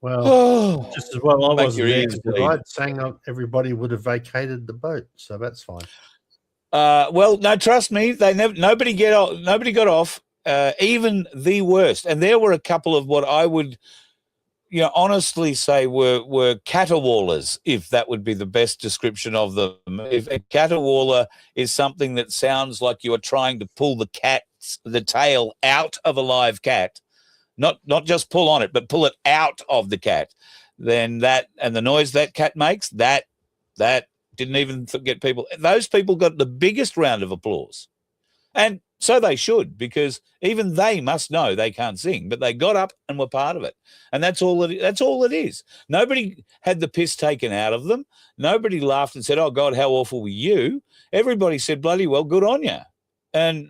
Well, just as well I wasn't there, because if bleed. I'd sang, everybody would have vacated the boat, so that's fine. Well, no, trust me, nobody got off, even the worst. And there were a couple of what I would, honestly say were caterwaulers, if that would be the best description of them. If a caterwauler is something that sounds like you are trying to pull the tail out of a live cat, not just pull on it, but pull it out of the cat, then that, and the noise that cat makes, that didn't even get people. Those people got the biggest round of applause. And so they should, because even they must know they can't sing, but they got up and were part of it. And that's all it is. Nobody had the piss taken out of them. Nobody laughed and said, oh, God, how awful were you? Everybody said, bloody well, good on you. And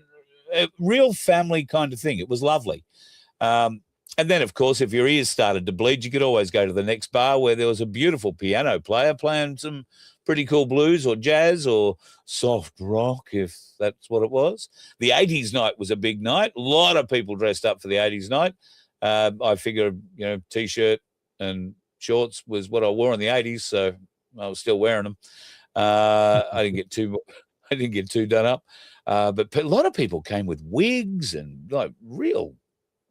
a real family kind of thing. It was lovely. And then, of course, if your ears started to bleed, you could always go to the next bar where there was a beautiful piano player playing some pretty cool blues or jazz or soft rock, if that's what it was. The 80s night was a big night. A lot of people dressed up for the 80s night. I figure, T-shirt and shorts was what I wore in the 80s, so I was still wearing them. I didn't get too done up. But a lot of people came with wigs and like real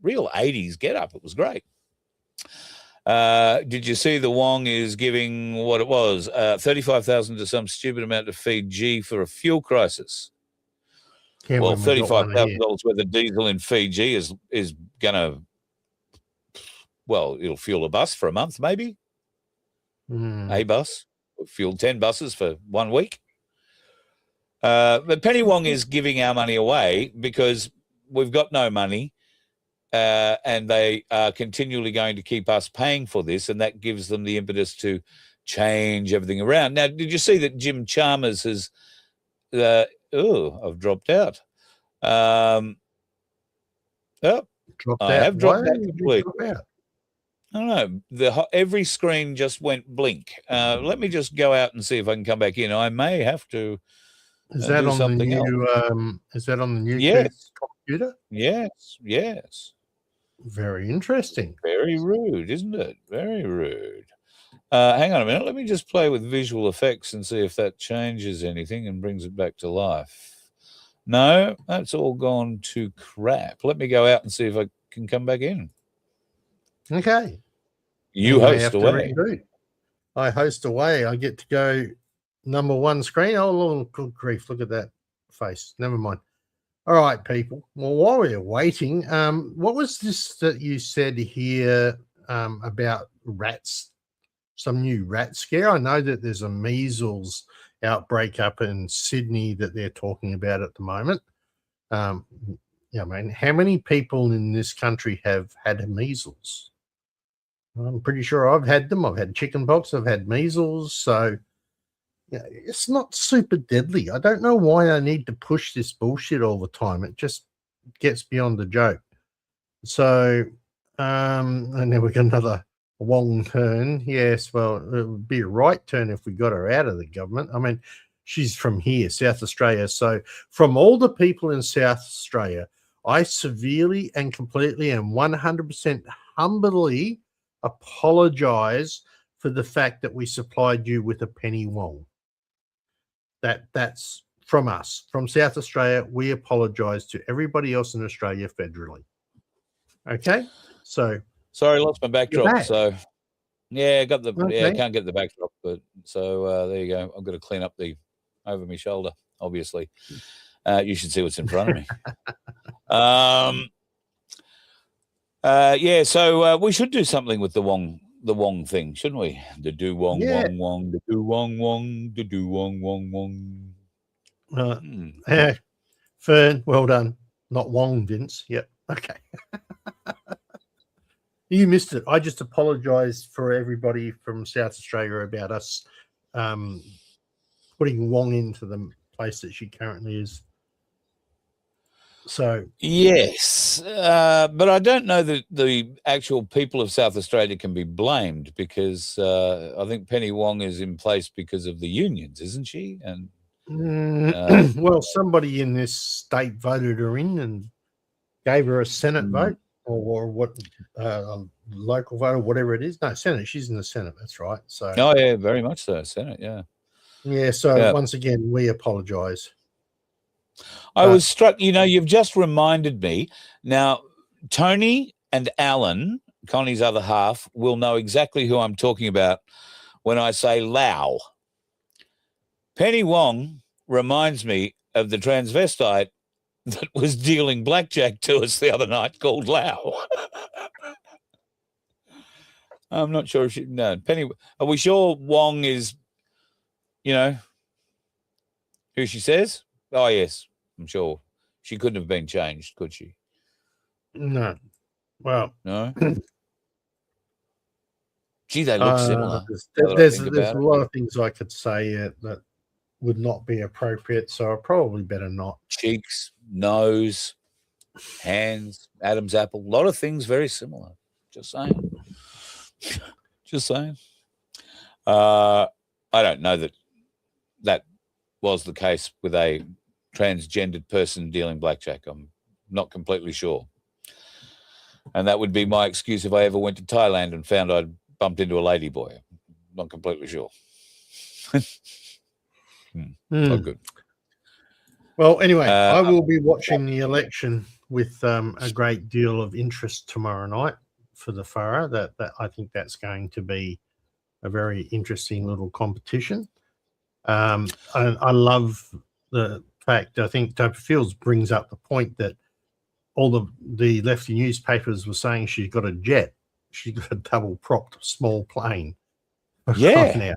80s get up. It was great. Did you see the Wong is giving what it was, 35,000 to some stupid amount to Fiji for a fuel crisis? Well, $35,000 worth of diesel in Fiji is going to, well, it'll fuel a bus for a month, maybe. A bus. It'll fuel 10 buses for 1 week. But Penny Wong is giving our money away because we've got no money. And they are continually going to keep us paying for this, and that gives them the impetus to change everything around. Now, did you see that Jim Chalmers has I've dropped out. I have dropped out completely. I don't know. Every screen just went blink. Let me just go out and see if I can come back in. I may have to. Is that on the new? Is that on the new computer? Yes. Very interesting. Very rude, isn't it? Very rude. Hang on a minute. Let me just play with visual effects and see if that changes anything and brings it back to life. No, that's all gone to crap. Let me go out and see if I can come back in. Okay. You host away. I host away. I get to go number one screen. Oh, good grief. Look at that face. Never mind. All right, people. Well, while we're waiting, what was this that you said here about rats, some new rat scare? I know that there's a measles outbreak up in Sydney that they're talking about at the moment. How many people in this country have had measles? I'm pretty sure I've had them. I've had chickenpox. I've had measles. So it's not super deadly. I don't know why I need to push this bullshit all the time. It just gets beyond the joke. So, and then we got another Wong turn. Yes, well, it would be a right turn if we got her out of the government. I mean, she's from here, South Australia. So from all the people in South Australia, I severely and completely and 100% humbly apologize for the fact that we supplied you with a Penny Wong. That's from us, from South Australia. We apologise to everybody else in Australia federally. Okay, so sorry, lost my backdrop. So I got the I can't get the backdrop, but so there you go. I've got to clean up the over my shoulder. Obviously, you should see what's in front of me. So we should do something with the Wong thing, shouldn't we? The do Wong, Wong, the do Wong, Wong, the do Wong, Wong, Wong. Fern, well done. Not Wong, Vince. Yep. Okay. You missed it. I just apologise for everybody from South Australia about us putting Wong into the place that she currently is. So yes, but I don't know that the actual people of South Australia can be blamed because I think Penny Wong is in place because of the unions, isn't she? And well, somebody in this state voted her in and gave her a Senate vote or what local vote or whatever it is. No, Senate. She's in the Senate. That's right. So very much so, Senate. Yeah. So once again, we apologise. I was struck, you've just reminded me. Now, Tony and Alan, Connie's other half, will know exactly who I'm talking about when I say Lao. Penny Wong reminds me of the transvestite that was dealing blackjack to us the other night called Lao. I'm not sure if Penny, are we sure Wong is, who she says? Oh, yes, I'm sure She couldn't have been changed, could she? No. Well, No. Gee, they look similar. There's a lot of things I could say that would not be appropriate, so I probably better not. Cheeks, nose, hands, Adam's apple, a lot of things very similar. Just saying. Just saying. I don't know that was the case with a transgendered person dealing blackjack. I'm not completely sure. And that would be my excuse if I ever went to Thailand and found I'd bumped into a ladyboy. Not completely sure. Not good. Well, anyway, I will be watching the election with a great deal of interest tomorrow night for the Farah. That I think that's going to be a very interesting little competition. And I love the fact, I think Topper Fields brings up the point that all the lefty newspapers were saying she's got a jet. She's got a double propped small plane. Yeah.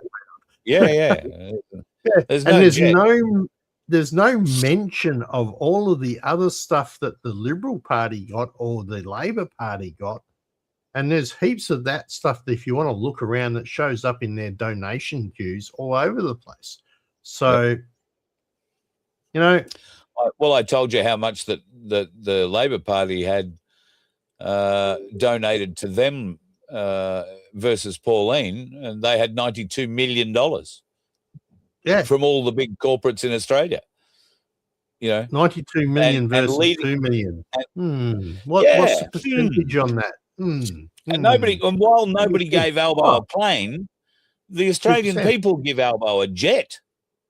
Yeah. There's no mention of all of the other stuff that the Liberal Party got or the Labor Party got. And there's heaps of that stuff that if you want to look around that shows up in their donation queues all over the place. So, you know. Well, I told you how much that the Labor Party had donated to them versus Pauline, and they had $92 million. Yeah, from all the big corporates in Australia. You know, 92 million versus 2 million. What's the percentage on that? And while nobody gave Albo a plane, the Australian 2%. people give Albo a jet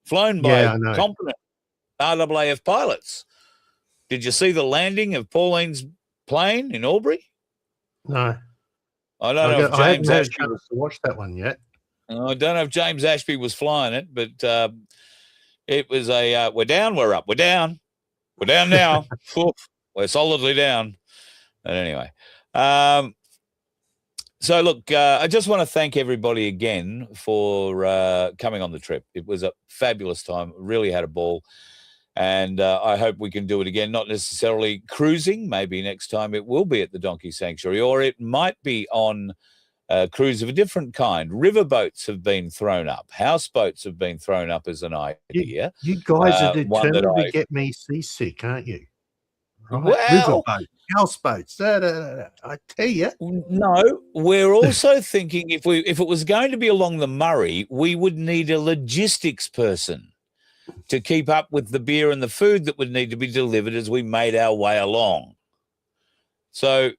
flown by competent RAAF pilots. Did you see the landing of Pauline's plane in Albury? No. I don't know if I haven't James had a Ashby chance to watch that one yet. I don't know if James Ashby was flying it, but it was a we're down, we're up, we're down now. We're solidly down. But anyway, so look, I just want to thank everybody again for coming on the trip. It was a fabulous time. Really had a ball. And I hope we can do it again, not necessarily cruising. Maybe next time it will be at the Donkey Sanctuary, or it might be on a cruise of a different kind. Riverboats have been thrown up. Houseboats have been thrown up as an idea. You guys are determined to get me seasick, aren't you? Right? Well, riverboats, houseboats. I tell you. No, we're also thinking if it was going to be along the Murray, we would need a logistics person to keep up with the beer and the food that would need to be delivered as we made our way along. So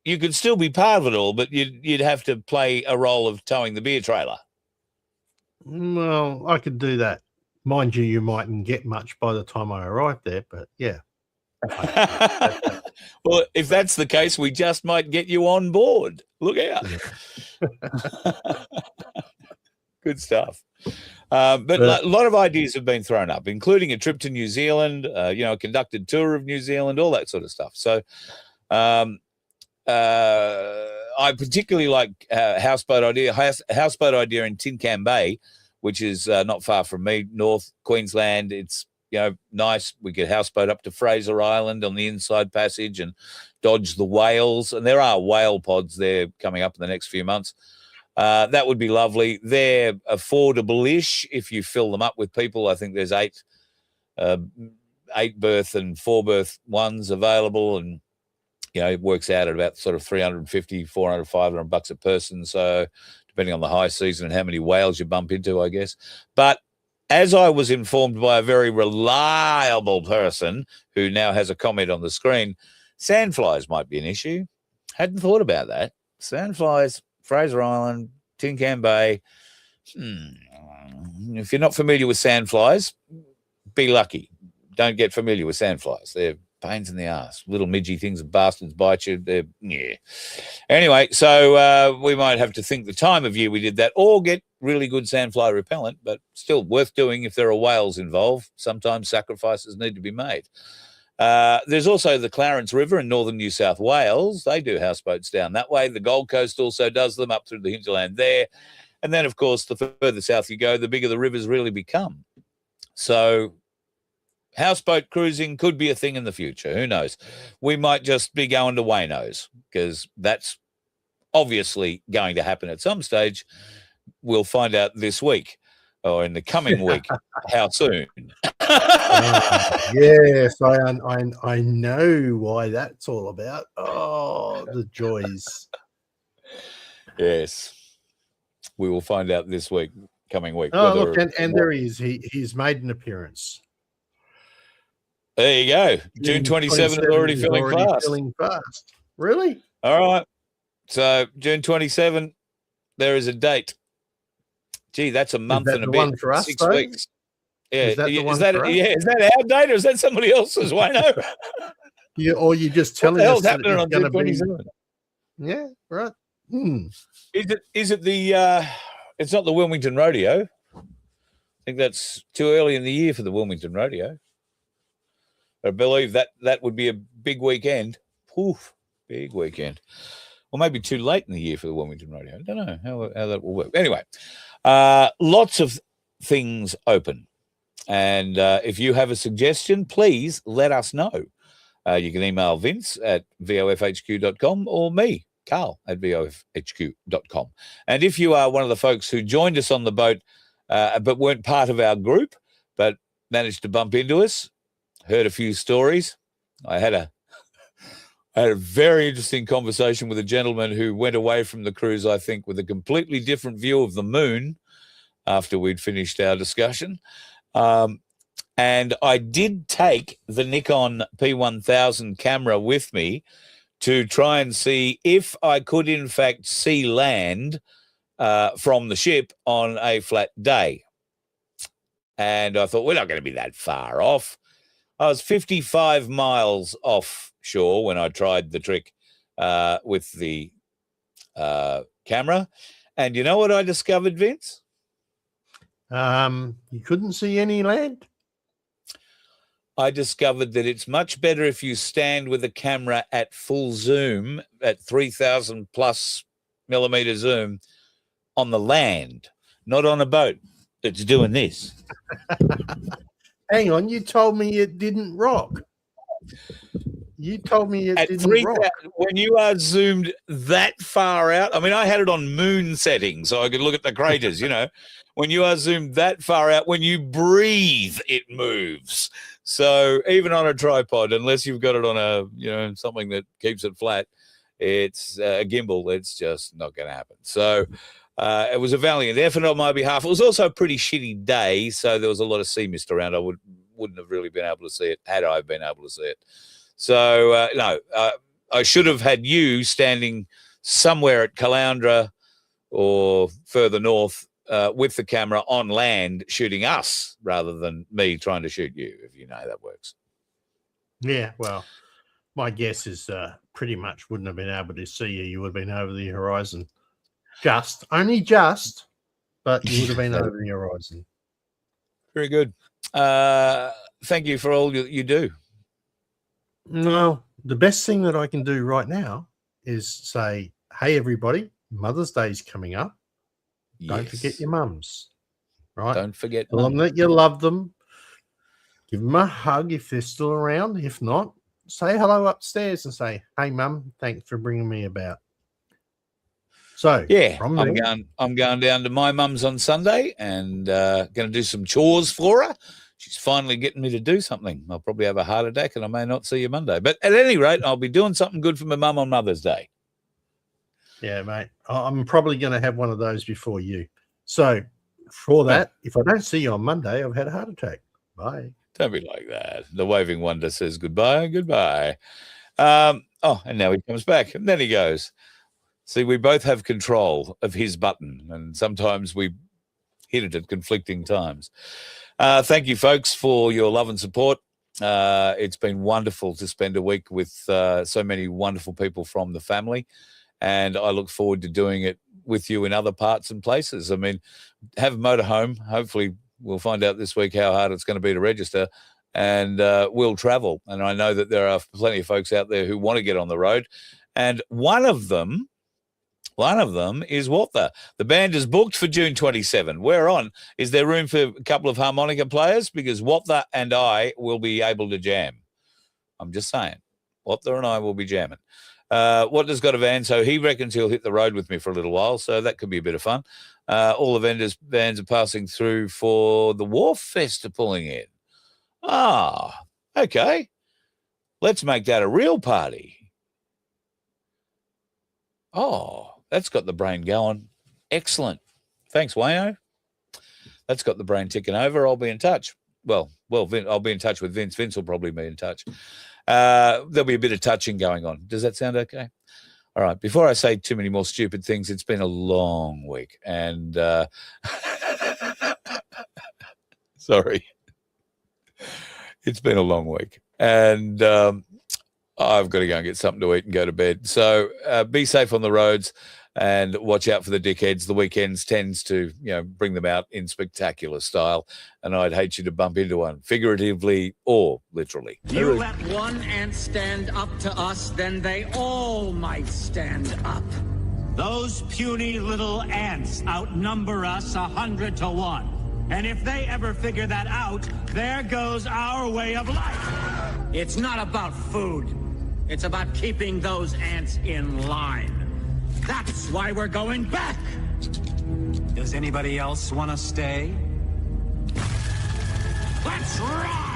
you could still be part of it all, but you'd have to play a role of towing the beer trailer. Well, I could do that. Mind you, you mightn't get much by the time I arrive there, but yeah. Well, if that's the case, we just might get you on board. Look out. Good stuff. But a lot of ideas have been thrown up, including a trip to New Zealand, a conducted tour of New Zealand, all that sort of stuff. So I particularly like houseboat idea in Tin Can Bay, which is not far from me, North Queensland. It's nice. We could houseboat up to Fraser Island on the Inside Passage and dodge the whales. And there are whale pods there coming up in the next few months. That would be lovely. They're affordable-ish if you fill them up with people. I think there's 8 berth and 4 berth ones available, and it works out at about sort of $350, $400, $500 a person. So depending on the high season and how many whales you bump into, I guess. But as I was informed by a very reliable person who now has a comment on the screen, sandflies might be an issue. Hadn't thought about that. Sandflies, Fraser Island, Tin Can Bay. If you're not familiar with sandflies, be lucky. Don't get familiar with sandflies. They're pains in the ass. Little midgy things, bastards bite you. Anyway, so we might have to think the time of year we did that, or get really good sandfly repellent, but still worth doing if there are whales involved. Sometimes sacrifices need to be made. There's also the Clarence River in northern New South Wales. They do houseboats down that way. The Gold Coast also does them up through the hinterland there. And then, of course, the further south you go, the bigger the rivers really become. So houseboat cruising could be a thing in the future. Who knows? We might just be going to Wayno's because that's obviously going to happen at some stage. We'll find out this week or in the coming week how soon. Yes, I know why that's all about. Oh, the joys. Yes. We will find out this week, coming week. Oh, look, and there he is. He's made an appearance. There you go. June 27 is already filling fast. Really? All right. So June 27, there is a date. Gee, that's a month and a bit. One for us, 6 though? weeks. Yeah. Is that the one for us? Yeah, is that our date or is that somebody else's? Wayno? Or you're just telling us that happening on June 27? Yeah, right. Is it the it's not the Wilmington Rodeo. I think that's too early in the year for the Wilmington Rodeo. I believe that would be a big weekend. Oof, big weekend. Or maybe too late in the year for the Wilmington Rodeo. I don't know how that will work. Anyway, lots of things open. And if you have a suggestion, please let us know. You can email Vince at vofhq.com or me, Carl, at vofhq.com. And if you are one of the folks who joined us on the boat but weren't part of our group but managed to bump into us, heard a few stories. I had a very interesting conversation with a gentleman who went away from the cruise, I think, with a completely different view of the moon after we'd finished our discussion. And I did take the Nikon P1000 camera with me to try and see if I could, in fact, see land from the ship on a flat day. And I thought, we're not going to be that far off. I was 55 miles offshore when I tried the trick with the camera. And you know what I discovered, Vince? You couldn't see any land? I discovered that it's much better if you stand with the camera at full zoom, at 3,000 plus millimeter zoom on the land, not on a boat that's doing this. Hang on, you told me it didn't rock. You told me it didn't rock. When you are zoomed that far out, I mean, I had it on moon settings so I could look at the craters, you know. When you are zoomed that far out, when you breathe, it moves. So even on a tripod, unless you've got it on a, you know, something that keeps it flat, it's a gimbal. It's just not going to happen. So it was a valiant effort on my behalf. It was also a pretty shitty day, so there was a lot of sea mist around. I wouldn't have really been able to see it had I been able to see it. So, no, I should have had you standing somewhere at Caloundra or further north with the camera on land shooting us rather than me trying to shoot you, if you know how that works. Yeah, well, my guess is pretty much wouldn't have been able to see you. You would have been over the horizon. Only just, but you would have been over the horizon. Very good. Thank you for all you do. No, the best thing that I can do right now is say, hey, everybody, Mother's Day's coming up. Don't forget your mums, right? Don't forget. Tell them that you love them. Give them a hug if they're still around. If not, say hello upstairs and say, hey, Mum, thanks for bringing me about. So, yeah, I'm going down to my mum's on Sunday and going to do some chores for her. She's finally getting me to do something. I'll probably have a heart attack and I may not see you Monday. But at any rate, I'll be doing something good for my mum on Mother's Day. Yeah, mate. I'm probably going to have one of those before you. So for that, if I don't see you on Monday, I've had a heart attack. Bye. Don't be like that. The waving wonder says goodbye, goodbye. And now he comes back and then he goes. See, we both have control of his button and sometimes we hit it at conflicting times. Thank you, folks, for your love and support. It's been wonderful to spend a week with so many wonderful people from the family. And I look forward to doing it with you in other parts and places. I mean, have a motorhome. Hopefully we'll find out this week how hard it's going to be to register. And we'll travel. And I know that there are plenty of folks out there who want to get on the road. And one of them One of them is What The band is booked for June 27. Where on? Is there room for a couple of harmonica players? Because What The and I will be able to jam. I'm just saying. What The and I will be jamming. What Does got a van, so he reckons he'll hit the road with me for a little while, so that could be a bit of fun. All the vans are passing through for the Wharf Fest are pulling in. Ah, okay. Let's make that a real party. Oh, that's got the brain going. Excellent. Thanks, Wayno. That's got the brain ticking over. I'll be in touch. Well, I'll be in touch with Vince. Vince will probably be in touch. There'll be a bit of touching going on. Does that sound okay? All right. Before I say too many more stupid things, it's been a long week. And sorry. It's been a long week. And I've got to go and get something to eat and go to bed. So be safe on the roads and watch out for the dickheads. The weekends tends to, bring them out in spectacular style. And I'd hate you to bump into one, figuratively or literally. You let one ant stand up to us, then they all might stand up. Those puny little ants outnumber us 100 to 1. And if they ever figure that out, there goes our way of life. It's not about food. It's about keeping those ants in line. That's why we're going back. Does anybody else want to stay? Let's rock!